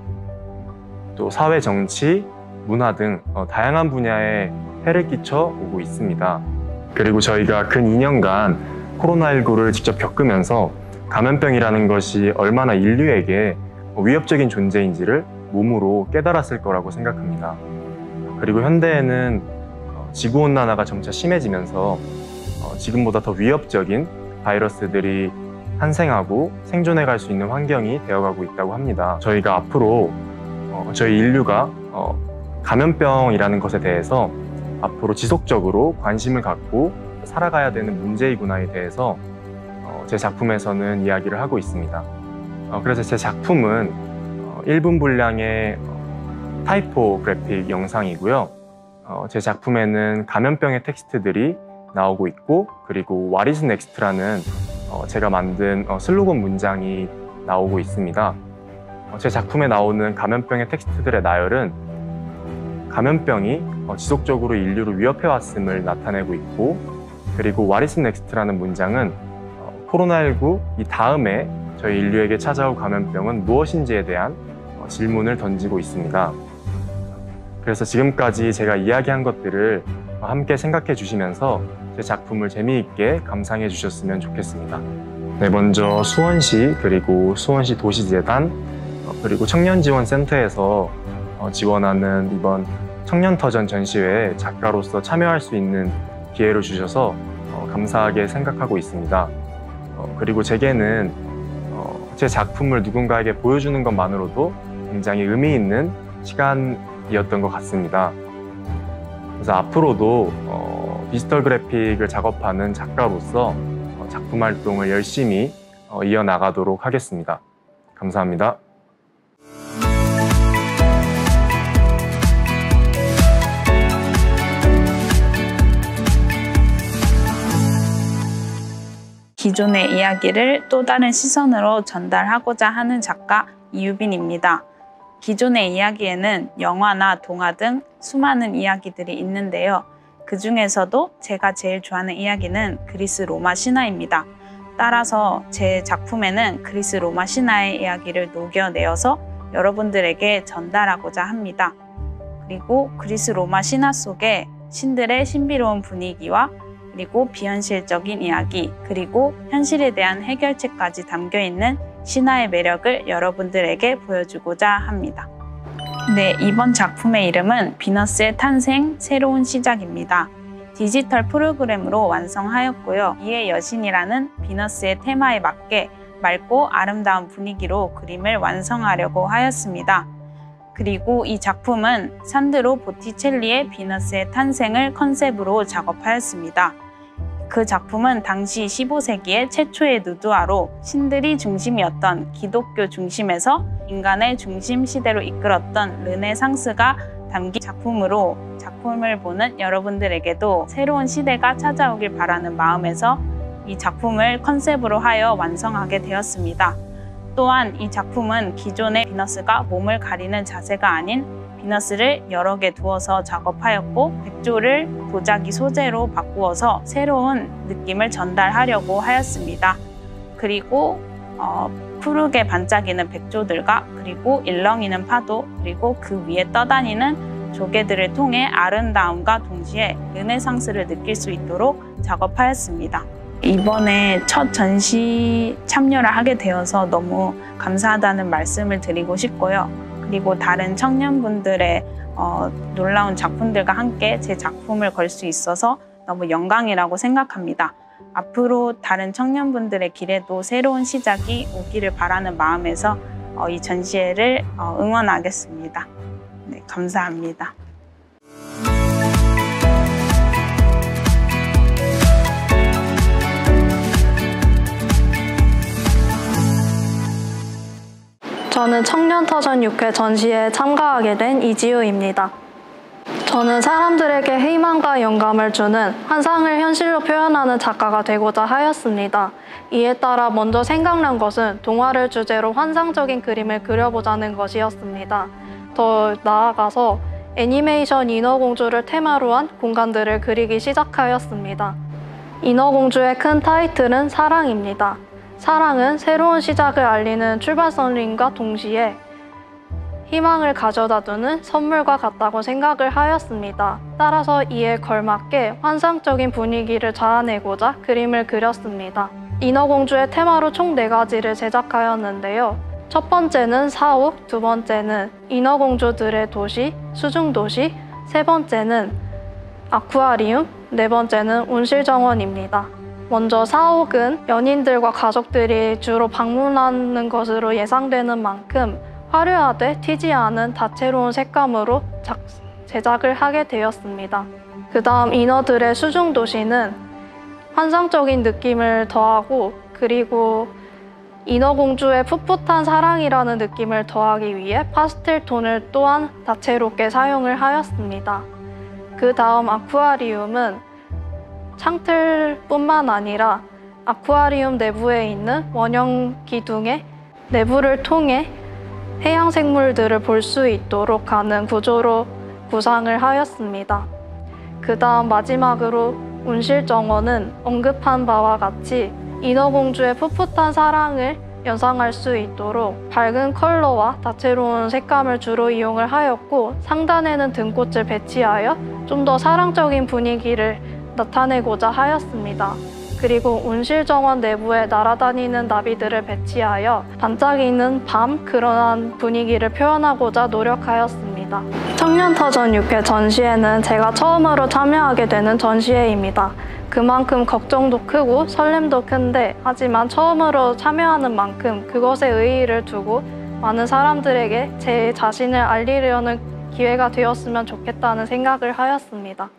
또 사회, 정치, 문화 등 다양한 분야에 해를 끼쳐 오고 있습니다. 그리고 저희가 근 2년간 코로나19를 직접 겪으면서 감염병이라는 것이 얼마나 인류에게 위협적인 존재인지를 몸으로 깨달았을 거라고 생각합니다. 그리고 현대에는 지구온난화가 점차 심해지면서 지금보다 더 위협적인 바이러스들이 탄생하고 생존해갈 수 있는 환경이 되어가고 있다고 합니다. 저희가 앞으로 저희 인류가 감염병이라는 것에 대해서 앞으로 지속적으로 관심을 갖고 살아가야 되는 문제이구나에 대해서 제 작품에서는 이야기를 하고 있습니다. 그래서 제 작품은 1분 분량의 타이포그래픽 영상이고요. 제 작품에는 감염병의 텍스트들이 나오고 있고, 그리고 What is Next라는 제가 만든 슬로건 문장이 나오고 있습니다. 제 작품에 나오는 감염병의 텍스트들의 나열은 감염병이 지속적으로 인류를 위협해왔음을 나타내고 있고, 그리고 What is Next라는 문장은 코로나19 이 다음에 저희 인류에게 찾아올 감염병은 무엇인지에 대한 질문을 던지고 있습니다. 그래서 지금까지 제가 이야기한 것들을 함께 생각해 주시면서 제 작품을 재미있게 감상해 주셨으면 좋겠습니다. 네, 먼저 수원시 그리고 수원시 도시재단 그리고 청년지원센터에서 지원하는 이번 청년터전 전시회에 작가로서 참여할 수 있는 기회를 주셔서 감사하게 생각하고 있습니다. 그리고 제게는 제 작품을 누군가에게 보여주는 것만으로도 굉장히 의미 있는 시간이었던 것 같습니다. 그래서 앞으로도 디지털 그래픽을 작업하는 작가로서 작품 활동을 열심히 이어나가도록 하겠습니다. 감사합니다. 기존의 이야기를 또 다른 시선으로 전달하고자 하는 작가 이유빈입니다. 기존의 이야기에는 영화나 동화 등 수많은 이야기들이 있는데요. 그 중에서도 제가 제일 좋아하는 이야기는 그리스 로마 신화입니다. 따라서 제 작품에는 그리스 로마 신화의 이야기를 녹여내어서 여러분들에게 전달하고자 합니다. 그리고 그리스 로마 신화 속에 신들의 신비로운 분위기와 그리고 비현실적인 이야기, 그리고 현실에 대한 해결책까지 담겨있는 신화의 매력을 여러분들에게 보여주고자 합니다. 네, 이번 작품의 이름은 비너스의 탄생, 새로운 시작입니다. 디지털 프로그램으로 완성하였고요. 이의 여신이라는 비너스의 테마에 맞게 맑고 아름다운 분위기로 그림을 완성하려고 하였습니다. 그리고 이 작품은 산드로 보티첼리의 비너스의 탄생을 컨셉으로 작업하였습니다. 그 작품은 당시 15세기의 최초의 누드화로 신들이 중심이었던 기독교 중심에서 인간의 중심 시대로 이끌었던 르네상스가 담긴 작품으로 작품을 보는 여러분들에게도 새로운 시대가 찾아오길 바라는 마음에서 이 작품을 컨셉으로 하여 완성하게 되었습니다. 또한 이 작품은 기존의 비너스가 몸을 가리는 자세가 아닌 비너스를 여러 개 두어서 작업하였고 백조를 도자기 소재로 바꾸어서 새로운 느낌을 전달하려고 하였습니다. 그리고 푸르게 반짝이는 백조들과 그리고 일렁이는 파도, 그리고 그 위에 떠다니는 조개들을 통해 아름다움과 동시에 르네상스를 느낄 수 있도록 작업하였습니다. 이번에 첫 전시 참여를 하게 되어서 너무 감사하다는 말씀을 드리고 싶고요. 그리고 다른 청년분들의 놀라운 작품들과 함께 제 작품을 걸 수 있어서 너무 영광이라고 생각합니다. 앞으로 다른 청년분들의 길에도 새로운 시작이 오기를 바라는 마음에서 이 전시회를 응원하겠습니다. 네, 감사합니다. 저는 청년터전 6회 전시회에 참가하게 된 이지우입니다. 저는 사람들에게 희망과 영감을 주는 환상을 현실로 표현하는 작가가 되고자 하였습니다. 이에 따라 먼저 생각난 것은 동화를 주제로 환상적인 그림을 그려보자는 것이었습니다. 더 나아가서 애니메이션 인어공주를 테마로 한 공간들을 그리기 시작하였습니다. 인어공주의 큰 타이틀은 사랑입니다. 사랑은 새로운 시작을 알리는 출발선임과 동시에 희망을 가져다 두는 선물과 같다고 생각을 하였습니다. 따라서 이에 걸맞게 환상적인 분위기를 자아내고자 그림을 그렸습니다. 인어공주의 테마로 총 4가지를 제작하였는데요. 첫 번째는 사옥, 두 번째는 인어공주들의 도시, 수중도시, 세 번째는 아쿠아리움, 네 번째는 온실정원입니다. 먼저 사옥은 연인들과 가족들이 주로 방문하는 것으로 예상되는 만큼 화려하되 튀지 않은 다채로운 색감으로 제작을 하게 되었습니다. 그 다음 인어들의 수중도시는 환상적인 느낌을 더하고 그리고 인어공주의 풋풋한 사랑이라는 느낌을 더하기 위해 파스텔 톤을 또한 다채롭게 사용을 하였습니다. 그 다음 아쿠아리움은 창틀뿐만 아니라 아쿠아리움 내부에 있는 원형 기둥의 내부를 통해 해양 생물들을 볼 수 있도록 하는 구조로 구상을 하였습니다. 그 다음 마지막으로 온실정원은 언급한 바와 같이 인어공주의 풋풋한 사랑을 연상할 수 있도록 밝은 컬러와 다채로운 색감을 주로 이용을 하였고 상단에는 등꽃을 배치하여 좀 더 사랑적인 분위기를 나타내고자 하였습니다. 그리고 온실정원 내부에 날아다니는 나비들을 배치하여 반짝이는 밤 그러한 분위기를 표현하고자 노력하였습니다. 청년터전 6회 전시회는 제가 처음으로 참여하게 되는 전시회입니다. 그만큼 걱정도 크고 설렘도 큰데 하지만 처음으로 참여하는 만큼 그것에 의의를 두고 많은 사람들에게 제 자신을 알리려는 기회가 되었으면 좋겠다는 생각을 하였습니다.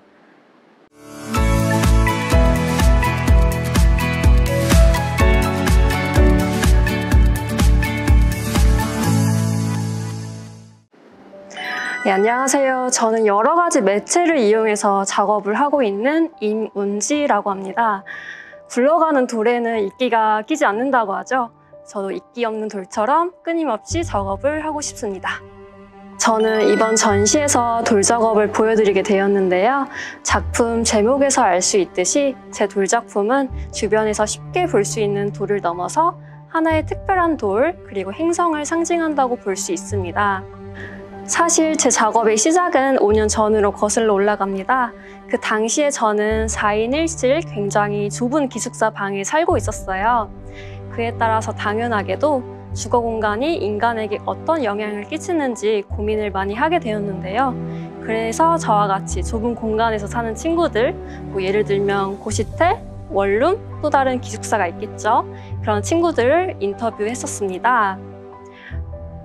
네, 안녕하세요. 저는 여러 가지 매체를 이용해서 작업을 하고 있는 임운지라고 합니다. 굴러가는 돌에는 이끼가 끼지 않는다고 하죠. 저도 이끼 없는 돌처럼 끊임없이 작업을 하고 싶습니다. 저는 이번 전시에서 돌 작업을 보여드리게 되었는데요. 작품 제목에서 알 수 있듯이 제 돌 작품은 주변에서 쉽게 볼 수 있는 돌을 넘어서 하나의 특별한 돌, 그리고 행성을 상징한다고 볼 수 있습니다. 사실 제 작업의 시작은 5년 전으로 거슬러 올라갑니다. 그 당시에 저는 4인 1실 굉장히 좁은 기숙사 방에 살고 있었어요. 그에 따라서 당연하게도 주거 공간이 인간에게 어떤 영향을 끼치는지 고민을 많이 하게 되었는데요. 그래서 저와 같이 좁은 공간에서 사는 친구들, 예를 들면 고시텔, 원룸, 또 다른 기숙사가 있겠죠. 그런 친구들을 인터뷰했었습니다.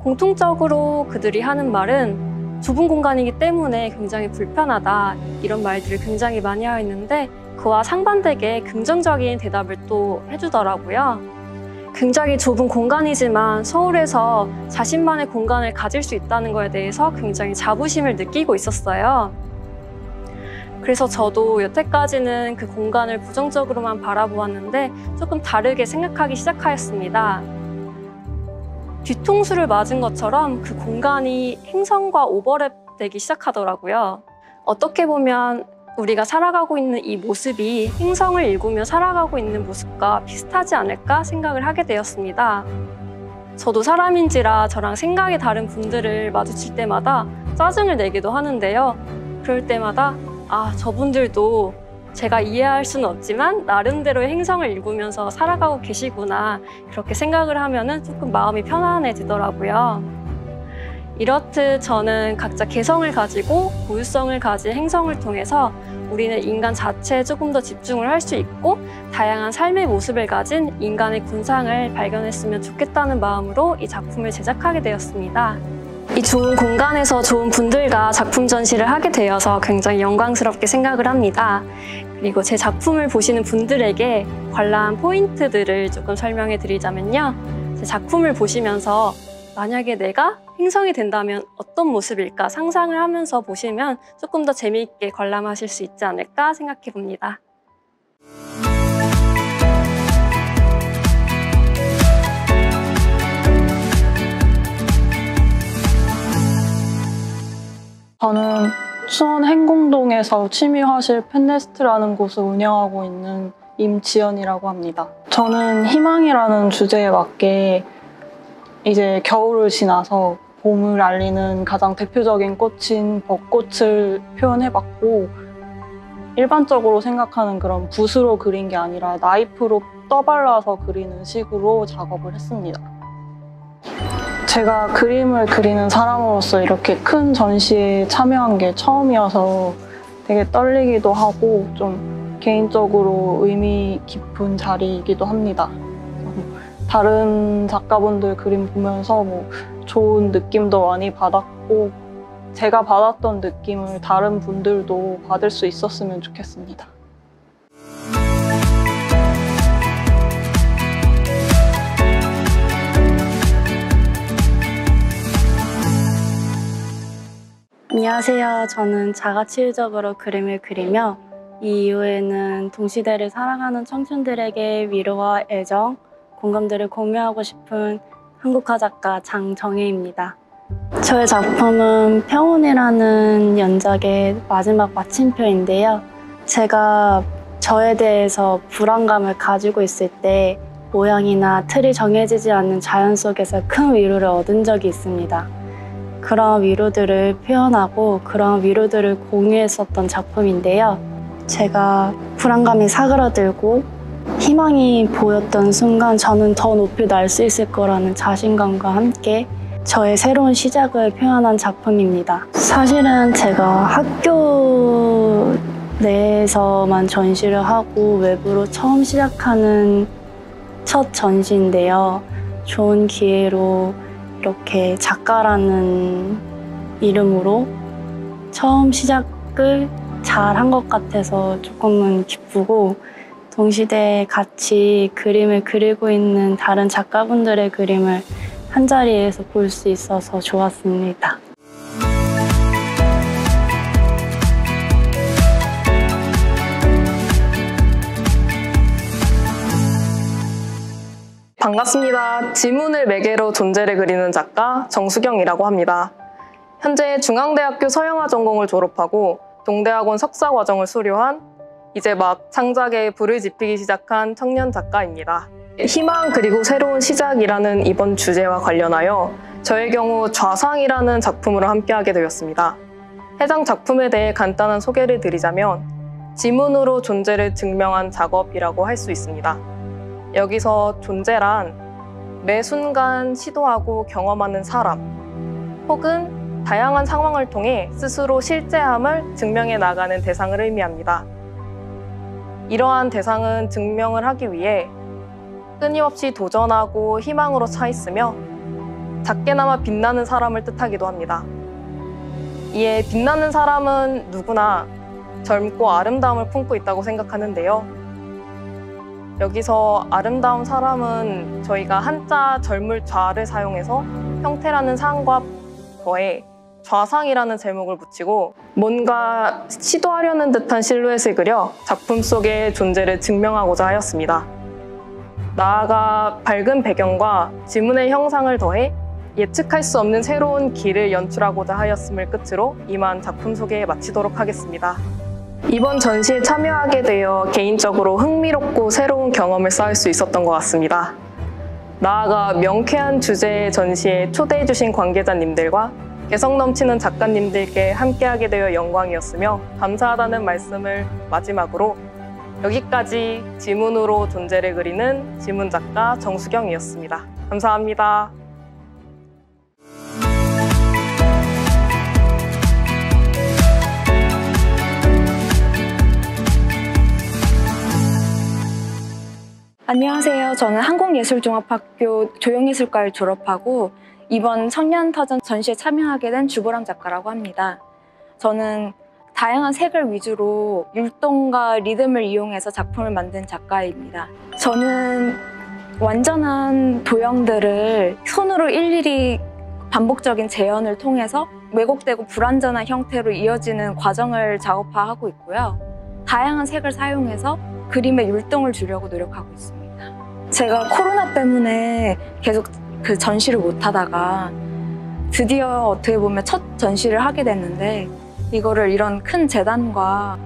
공통적으로 그들이 하는 말은 좁은 공간이기 때문에 굉장히 불편하다, 이런 말들을 굉장히 많이 하였는데 그와 상반되게 긍정적인 대답을 또 해주더라고요. 굉장히 좁은 공간이지만 서울에서 자신만의 공간을 가질 수 있다는 것에 대해서 굉장히 자부심을 느끼고 있었어요. 그래서 저도 여태까지는 그 공간을 부정적으로만 바라보았는데 조금 다르게 생각하기 시작하였습니다. 뒤통수를 맞은 것처럼 그 공간이 행성과 오버랩되기 시작하더라고요. 어떻게 보면 우리가 살아가고 있는 이 모습이 행성을 일구며 살아가고 있는 모습과 비슷하지 않을까 생각을 하게 되었습니다. 저도 사람인지라 저랑 생각이 다른 분들을 마주칠 때마다 짜증을 내기도 하는데요. 그럴 때마다 저분들도 제가 이해할 수는 없지만 나름대로의 행성을 일구면서 살아가고 계시구나, 그렇게 생각을 하면은 조금 마음이 편안해지더라고요. 이렇듯 저는 각자 개성을 가지고 고유성을 가진 행성을 통해서 우리는 인간 자체에 조금 더 집중을 할 수 있고 다양한 삶의 모습을 가진 인간의 군상을 발견했으면 좋겠다는 마음으로 이 작품을 제작하게 되었습니다. 이 좋은 공간에서 좋은 분들과 작품 전시를 하게 되어서 굉장히 영광스럽게 생각을 합니다. 그리고 제 작품을 보시는 분들에게 관람 포인트들을 조금 설명해 드리자면요. 제 작품을 보시면서 만약에 내가 행성이 된다면 어떤 모습일까 상상을 하면서 보시면 조금 더 재미있게 관람하실 수 있지 않을까 생각해 봅니다. 저는 수원 행공동에서 취미화실 펜네스트라는 곳을 운영하고 있는 임지연이라고 합니다. 저는 희망이라는 주제에 맞게 이제 겨울을 지나서 봄을 알리는 가장 대표적인 꽃인 벚꽃을 표현해봤고, 일반적으로 생각하는 그런 붓으로 그린 게 아니라 나이프로 떠발라서 그리는 식으로 작업을 했습니다. 제가 그림을 그리는 사람으로서 이렇게 큰 전시에 참여한 게 처음이어서 되게 떨리기도 하고 좀 개인적으로 의미 깊은 자리이기도 합니다. 다른 작가분들 그림 보면서 좋은 느낌도 많이 받았고, 제가 받았던 느낌을 다른 분들도 받을 수 있었으면 좋겠습니다. 안녕하세요. 저는 자가치유적으로 그림을 그리며 이 이후에는 동시대를 살아가는 청춘들에게 위로와 애정, 공감들을 공유하고 싶은 한국화 작가 장정혜입니다. 저의 작품은 평온이라는 연작의 마지막 마침표인데요. 제가 저에 대해서 불안감을 가지고 있을 때 모양이나 틀이 정해지지 않는 자연 속에서 큰 위로를 얻은 적이 있습니다. 그런 위로들을 표현하고 그런 위로들을 공유했었던 작품인데요. 제가 불안감이 사그라들고 희망이 보였던 순간 저는 더 높이 날 수 있을 거라는 자신감과 함께 저의 새로운 시작을 표현한 작품입니다. 사실은 제가 학교 내에서만 전시를 하고 외부로 처음 시작하는 첫 전시인데요. 좋은 기회로 이렇게 작가라는 이름으로 처음 시작을 잘 한 것 같아서 조금은 기쁘고, 동시대에 같이 그림을 그리고 있는 다른 작가분들의 그림을 한자리에서 볼 수 있어서 좋았습니다. 반갑습니다. 지문을 매개로 존재를 그리는 작가 정수경이라고 합니다. 현재 중앙대학교 서양화 전공을 졸업하고 동대학원 석사과정을 수료한 이제 막 창작에 불을 지피기 시작한 청년 작가입니다. 희망 그리고 새로운 시작이라는 이번 주제와 관련하여 저의 경우 좌상이라는 작품으로 함께하게 되었습니다. 해당 작품에 대해 간단한 소개를 드리자면 지문으로 존재를 증명한 작업이라고 할 수 있습니다. 여기서 존재란 매 순간 시도하고 경험하는 사람 혹은 다양한 상황을 통해 스스로 실제함을 증명해 나가는 대상을 의미합니다. 이러한 대상은 증명을 하기 위해 끊임없이 도전하고 희망으로 차 있으며 작게나마 빛나는 사람을 뜻하기도 합니다. 이에 빛나는 사람은 누구나 젊고 아름다움을 품고 있다고 생각하는데요. 여기서 아름다운 사람은 저희가 한자 젊을 좌를 사용해서 형태라는 상과 더해 좌상이라는 제목을 붙이고 뭔가 시도하려는 듯한 실루엣을 그려 작품 속의 존재를 증명하고자 하였습니다. 나아가 밝은 배경과 지문의 형상을 더해 예측할 수 없는 새로운 길을 연출하고자 하였음을 끝으로 이만 작품 소개 마치도록 하겠습니다. 이번 전시에 참여하게 되어 개인적으로 흥미롭고 새로운 경험을 쌓을 수 있었던 것 같습니다. 나아가 명쾌한 주제의 전시에 초대해 주신 관계자님들과 개성 넘치는 작가님들께 함께하게 되어 영광이었으며 감사하다는 말씀을 마지막으로 여기까지 지문으로 존재를 그리는 지문작가 정수경이었습니다. 감사합니다. 안녕하세요. 저는 한국예술종합학교 조형예술과를 졸업하고 이번 청년터전 전시에 참여하게 된 주보람 작가라고 합니다. 저는 다양한 색을 위주로 율동과 리듬을 이용해서 작품을 만든 작가입니다. 저는 완전한 도형들을 손으로 일일이 반복적인 재현을 통해서 왜곡되고 불완전한 형태로 이어지는 과정을 작업화하고 있고요. 다양한 색을 사용해서 그림에 율동을 주려고 노력하고 있습니다. 제가 코로나 때문에 계속 그 전시를 못 하다가 드디어 어떻게 보면 첫 전시를 하게 됐는데 이거를 이런 큰 재단과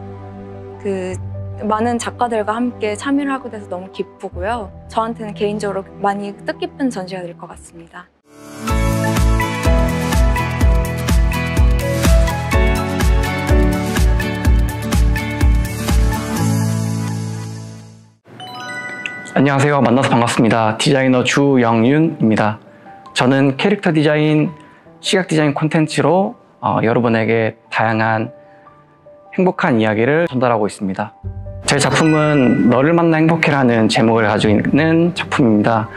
그 많은 작가들과 함께 참여를 하게 돼서 너무 기쁘고요. 저한테는 개인적으로 많이 뜻깊은 전시가 될 것 같습니다. 안녕하세요. 만나서 반갑습니다. 디자이너 주영윤입니다. 저는 캐릭터 디자인, 시각 디자인 콘텐츠로 여러분에게 다양한 행복한 이야기를 전달하고 있습니다. 제 작품은 너를 만나 행복해라는 제목을 가지고 있는 작품입니다.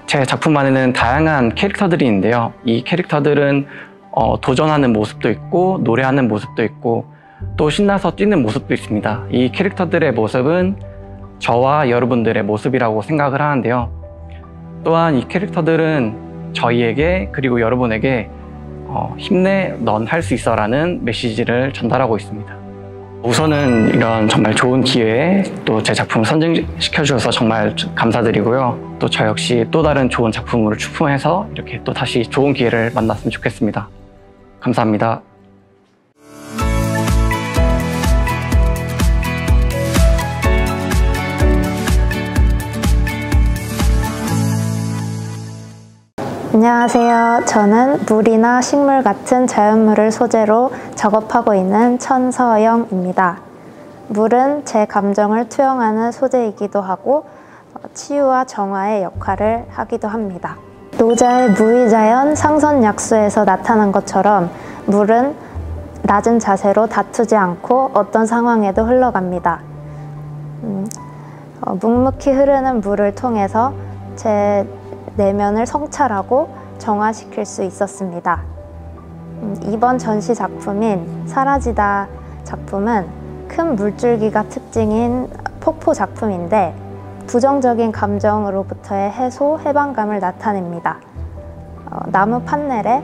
제 작품 안에는 다양한 캐릭터들이 있는데요. 이 캐릭터들은 도전하는 모습도 있고 노래하는 모습도 있고 또 신나서 뛰는 모습도 있습니다. 이 캐릭터들의 모습은 저와 여러분들의 모습이라고 생각을 하는데요. 또한 이 캐릭터들은 저희에게 그리고 여러분에게 힘내, 넌 할 수 있어 라는 메시지를 전달하고 있습니다. 우선은 이런 정말 좋은 기회에 또 제 작품을 선정시켜 주셔서 정말 감사드리고요. 또 저 역시 또 다른 좋은 작품으로 출품해서 이렇게 또 다시 좋은 기회를 만났으면 좋겠습니다. 감사합니다. 안녕하세요. 저는 물이나 식물 같은 자연물을 소재로 작업하고 있는 천서영입니다. 물은 제 감정을 투영하는 소재이기도 하고 치유와 정화의 역할을 하기도 합니다. 노자의 무의자연 상선약수에서 나타난 것처럼 물은 낮은 자세로 다투지 않고 어떤 상황에도 흘러갑니다. 묵묵히 흐르는 물을 통해서 제 내면을 성찰하고 정화시킬 수 있었습니다. 이번 전시 작품인 사라지다 작품은 큰 물줄기가 특징인 폭포 작품인데 부정적인 감정으로부터의 해소, 해방감을 나타냅니다. 나무 판넬에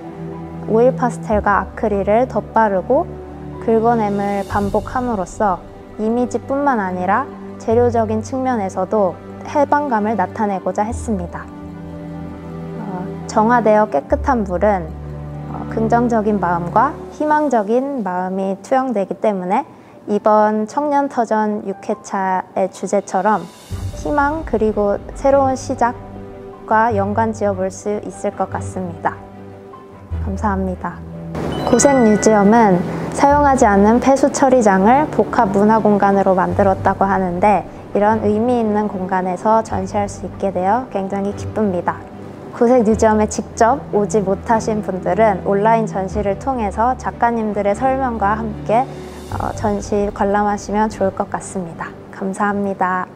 오일 파스텔과 아크릴을 덧바르고 긁어냄을 반복함으로써 이미지뿐만 아니라 재료적인 측면에서도 해방감을 나타내고자 했습니다. 정화되어 깨끗한 물은 긍정적인 마음과 희망적인 마음이 투영되기 때문에 이번 청년터전 6회차의 주제처럼 희망 그리고 새로운 시작과 연관 지어볼 수 있을 것 같습니다. 감사합니다. 고색뮤지엄은 사용하지 않는 폐수 처리장을 복합 문화 공간으로 만들었다고 하는데 이런 의미 있는 공간에서 전시할 수 있게 되어 굉장히 기쁩니다. 고색뮤지엄에 직접 오지 못하신 분들은 온라인 전시를 통해서 작가님들의 설명과 함께 전시 관람하시면 좋을 것 같습니다. 감사합니다.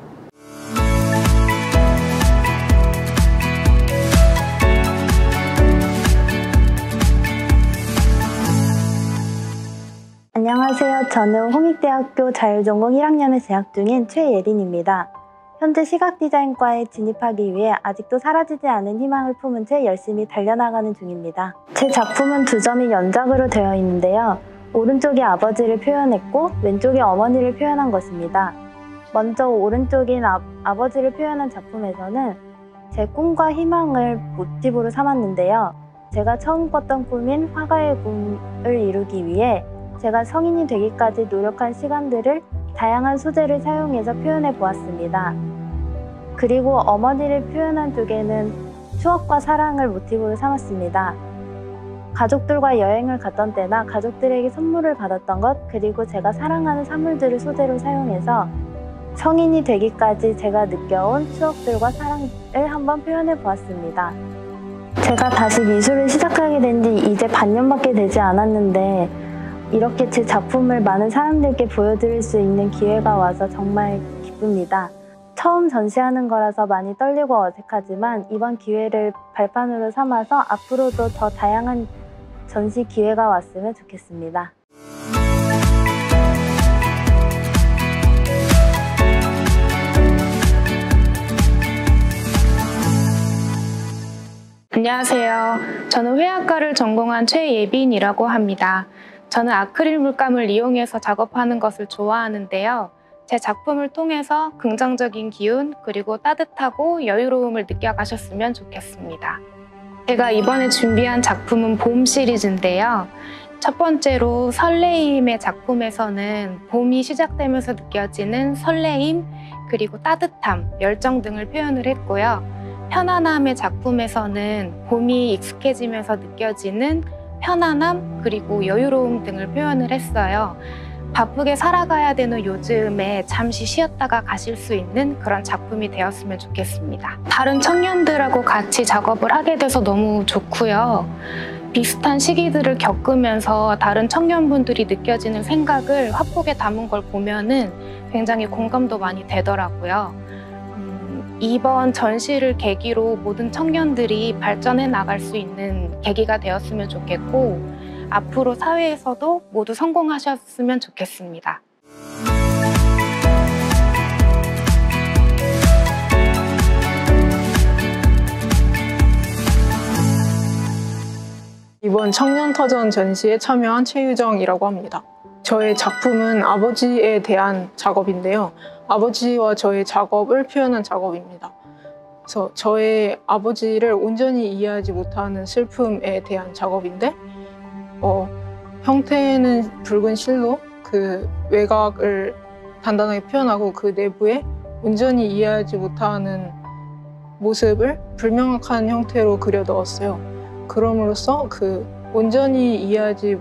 안녕하세요. 저는 홍익대학교 자율전공 1학년에 재학 중인 최예린입니다. 현재 시각디자인과에 진입하기 위해 아직도 사라지지 않은 희망을 품은 채 열심히 달려나가는 중입니다. 제 작품은 2점이 연작으로 되어 있는데요. 오른쪽이 아버지를 표현했고 왼쪽이 어머니를 표현한 것입니다. 먼저 오른쪽인 아버지를 표현한 작품에서는 제 꿈과 희망을 모티브로 삼았는데요. 제가 처음 꿨던 꿈인 화가의 꿈을 이루기 위해 제가 성인이 되기까지 노력한 시간들을 다양한 소재를 사용해서 표현해 보았습니다. 그리고 어머니를 표현한 쪽에는 추억과 사랑을 모티브로 삼았습니다. 가족들과 여행을 갔던 때나 가족들에게 선물을 받았던 것, 그리고 제가 사랑하는 사물들을 소재로 사용해서 성인이 되기까지 제가 느껴온 추억들과 사랑을 한번 표현해 보았습니다. 제가 다시 미술을 시작하게 된 지 이제 반년밖에 되지 않았는데 이렇게 제 작품을 많은 사람들께 보여드릴 수 있는 기회가 와서 정말 기쁩니다. 처음 전시하는 거라서 많이 떨리고 어색하지만 이번 기회를 발판으로 삼아서 앞으로도 더 다양한 전시 기회가 왔으면 좋겠습니다. 안녕하세요. 저는 회화과를 전공한 최예빈이라고 합니다. 저는 아크릴 물감을 이용해서 작업하는 것을 좋아하는데요. 제 작품을 통해서 긍정적인 기운 그리고 따뜻하고 여유로움을 느껴가셨으면 좋겠습니다. 제가 이번에 준비한 작품은 봄 시리즈인데요. 첫 번째로 설레임의 작품에서는 봄이 시작되면서 느껴지는 설레임 그리고 따뜻함, 열정 등을 표현을 했고요. 편안함의 작품에서는 봄이 익숙해지면서 느껴지는 편안함 그리고 여유로움 등을 표현을 했어요. 바쁘게 살아가야 되는 요즘에 잠시 쉬었다가 가실 수 있는 그런 작품이 되었으면 좋겠습니다. 다른 청년들하고 같이 작업을 하게 돼서 너무 좋고요. 비슷한 시기들을 겪으면서 다른 청년분들이 느껴지는 생각을 화폭에 담은 걸 보면은 굉장히 공감도 많이 되더라고요. 이번 전시를 계기로 모든 청년들이 발전해 나갈 수 있는 계기가 되었으면 좋겠고, 앞으로 사회에서도 모두 성공하셨으면 좋겠습니다. 이번 청년터전 전시에 참여한 최유정이라고 합니다. 저의 작품은 아버지에 대한 작업인데요. 아버지와 저의 작업을 표현한 작업입니다. 그래서 저의 아버지를 온전히 이해하지 못하는 슬픔에 대한 작업인데, 형태는 붉은 실로 그 외곽을 단단하게 표현하고 그 내부에 온전히 이해하지 못하는 모습을 불명확한 형태로 그려 넣었어요. 그럼으로써 그 온전히 이해하지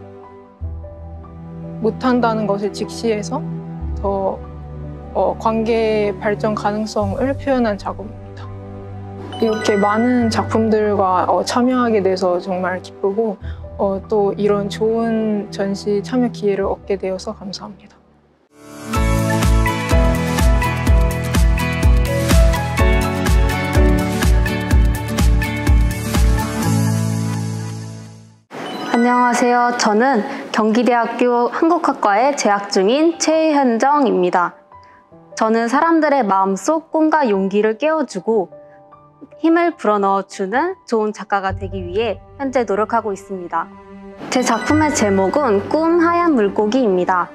못한다는 것을 직시해서 더 관계의 발전 가능성을 표현한 작업입니다. 이렇게 많은 작품들과 참여하게 돼서 정말 기쁘고 또 이런 좋은 전시 참여 기회를 얻게 되어서 감사합니다. 안녕하세요. 저는 경기대학교 한국학과에 재학 중인 최현정입니다. 저는 사람들의 마음속 꿈과 용기를 깨워주고 힘을 불어넣어주는 좋은 작가가 되기 위해 현재 노력하고 있습니다. 제 작품의 제목은 꿈 하얀 물고기입니다.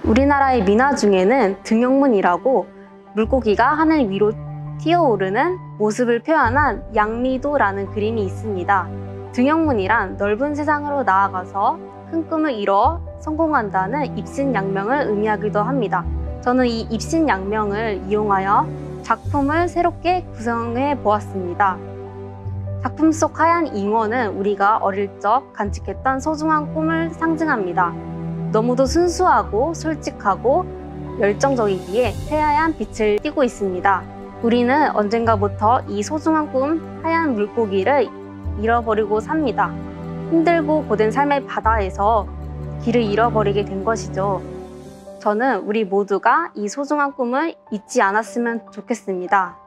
우리나라의 민화 중에는 등용문이라고 물고기가 하늘 위로 튀어오르는 모습을 표현한 양리도라는 그림이 있습니다. 등용문이란 넓은 세상으로 나아가서 큰 꿈을 이뤄 성공한다는 입신양명을 의미하기도 합니다. 저는 이 입신양명을 이용하여 작품을 새롭게 구성해 보았습니다. 작품 속 하얀 잉어는 우리가 어릴 적 간직했던 소중한 꿈을 상징합니다. 너무도 순수하고 솔직하고 열정적이기에 새하얀 빛을 띠고 있습니다. 우리는 언젠가부터 이 소중한 꿈 하얀 물고기를 잃어버리고 삽니다. 힘들고 고된 삶의 바다에서 길을 잃어버리게 된 것이죠. 저는 우리 모두가 이 소중한 꿈을 잊지 않았으면 좋겠습니다.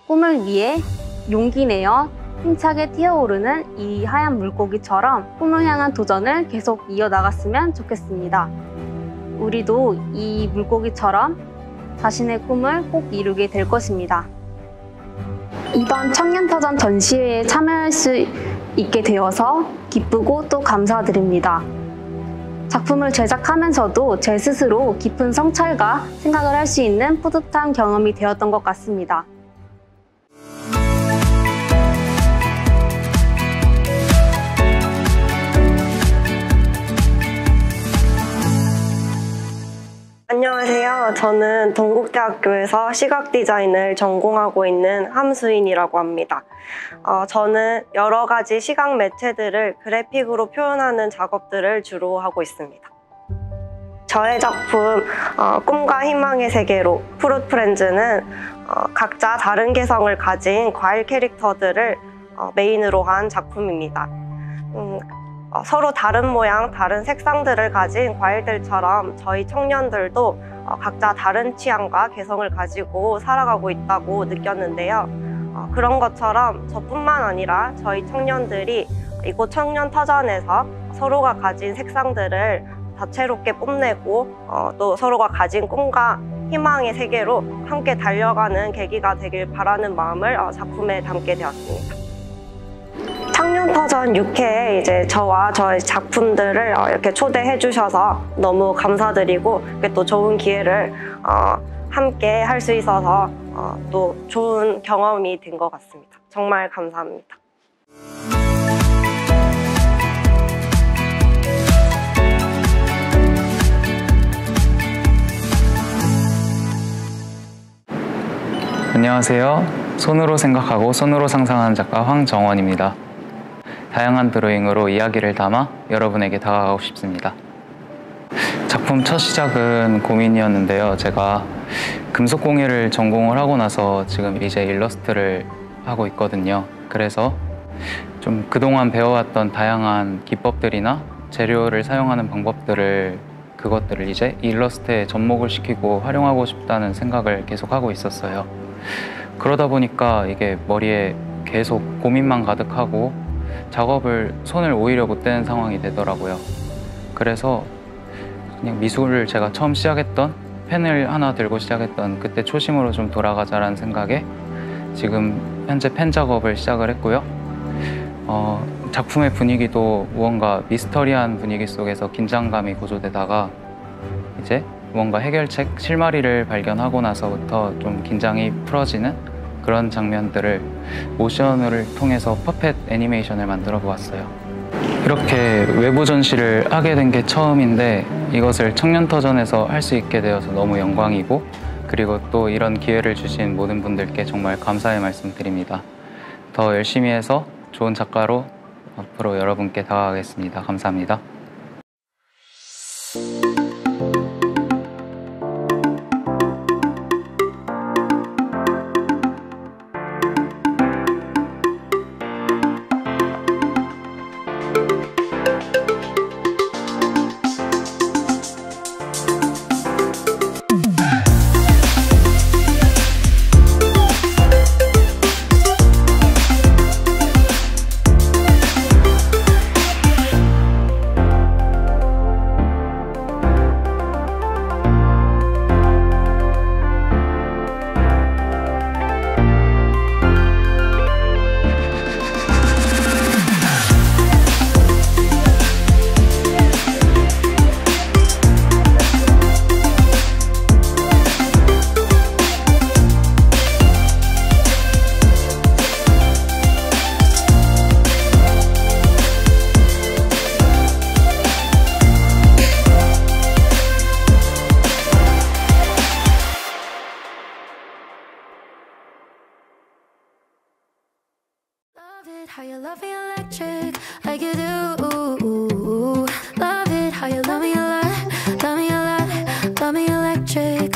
꿈을 위해 용기 내어 힘차게 튀어오르는 이 하얀 물고기처럼 꿈을 향한 도전을 계속 이어나갔으면 좋겠습니다. 우리도 이 물고기처럼 자신의 꿈을 꼭 이루게 될 것입니다. 이번 청년터전 전시회에 참여할 수 있게 되어서 기쁘고 또 감사드립니다. 작품을 제작하면서도 제 스스로 깊은 성찰과 생각을 할 수 있는 뿌듯한 경험이 되었던 것 같습니다. 안녕하세요. 저는 동국대학교에서 시각디자인을 전공하고 있는 함수인이라고 합니다. 저는 여러 가지 시각 매체들을 그래픽으로 표현하는 작업들을 주로 하고 있습니다. 저의 작품 꿈과 희망의 세계로 프루트 프렌즈는 각자 다른 개성을 가진 과일 캐릭터들을 메인으로 한 작품입니다. 서로 다른 모양, 다른 색상들을 가진 과일들처럼 저희 청년들도 각자 다른 취향과 개성을 가지고 살아가고 있다고 느꼈는데요. 그런 것처럼 저뿐만 아니라 저희 청년들이 이곳 청년터전에서 서로가 가진 색상들을 다채롭게 뽐내고 또 서로가 가진 꿈과 희망의 세계로 함께 달려가는 계기가 되길 바라는 마음을 작품에 담게 되었습니다. 청년터전 6회에 이제 저와 저의 작품들을 이렇게 초대해 주셔서 너무 감사드리고 또 좋은 기회를 함께 할 수 있어서 또 좋은 경험이 된 것 같습니다. 정말 감사합니다. 안녕하세요. 손으로 생각하고 손으로 상상하는 작가 황정원입니다. 다양한 드로잉으로 이야기를 담아 여러분에게 다가가고 싶습니다. 작품 첫 시작은 고민이었는데요. 제가 금속공예를 전공을 하고 나서 지금 이제 일러스트를 하고 있거든요. 그래서 좀 그동안 배워왔던 다양한 기법들이나 재료를 사용하는 그것들을 이제 일러스트에 접목을 시키고 활용하고 싶다는 생각을 계속 하고 있었어요. 그러다 보니까 이게 머리에 계속 고민만 가득하고 손을 오히려 못 대는 상황이 되더라고요. 그래서 그냥 미술을 제가 처음 시작했던 펜을 하나 들고 시작했던 그때 초심으로 좀 돌아가자라는 생각에 지금 현재 펜 작업을 시작을 했고요. 작품의 분위기도 무언가 미스터리한 분위기 속에서 긴장감이 고조되다가 이제 무언가 해결책, 실마리를 발견하고 나서부터 좀 긴장이 풀어지는 그런 장면들을 모션을 통해서 퍼펫 애니메이션을 만들어 보았어요. 이렇게 외부 전시를 하게 된 게 처음인데 이것을 청년터전에서 할 수 있게 되어서 너무 영광이고 그리고 또 이런 기회를 주신 모든 분들께 정말 감사의 말씀드립니다. 더 열심히 해서 좋은 작가로 앞으로 여러분께 다가가겠습니다. 감사합니다. How you love me electric like you do. Love it how you love me a lot, love me a lot, love me electric.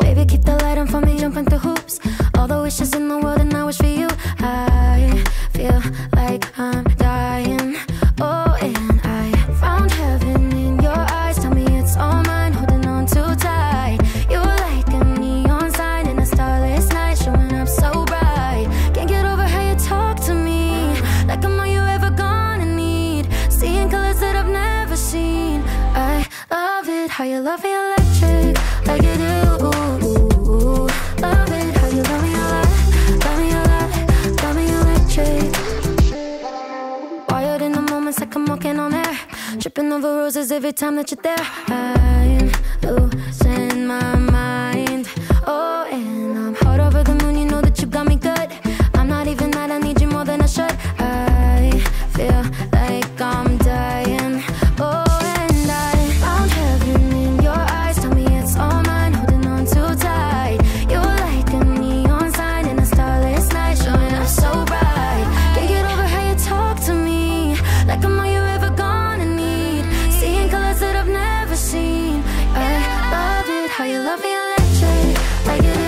Baby, keep the light on for me, jumping through hoops. All the wishes in the world and I wish for you. I feel like I'm dying. Oh, and I found heaven in your eyes. Tell me it's all mine, holding on too tight. You're like a neon sign in a starless night, showing up so bright. Can't get over how you talk to me, like I'm all you ever gonna need. Seeing colors that I've never seen. I love it how you love me electric, like you do. Love it how you love me a lot, love me a lot, love me electric. Wired in the moments like I'm walking on air, tripping over roses every time that you're there. I'm losing my mind. Oh, and I'm hot over the moon, you know that you got me good. I'm not even mad, I need you more than I should. I feel like I'm dying. Oh, and I found heaven in your eyes. Tell me it's all mine, holding on too tight. You're like a neon sign in a starless night, showing up so bright. Can't get over how you talk to me, like I'm all you ever gonna need. Seeing colors that I've never seen. I love it how you love me electric, like it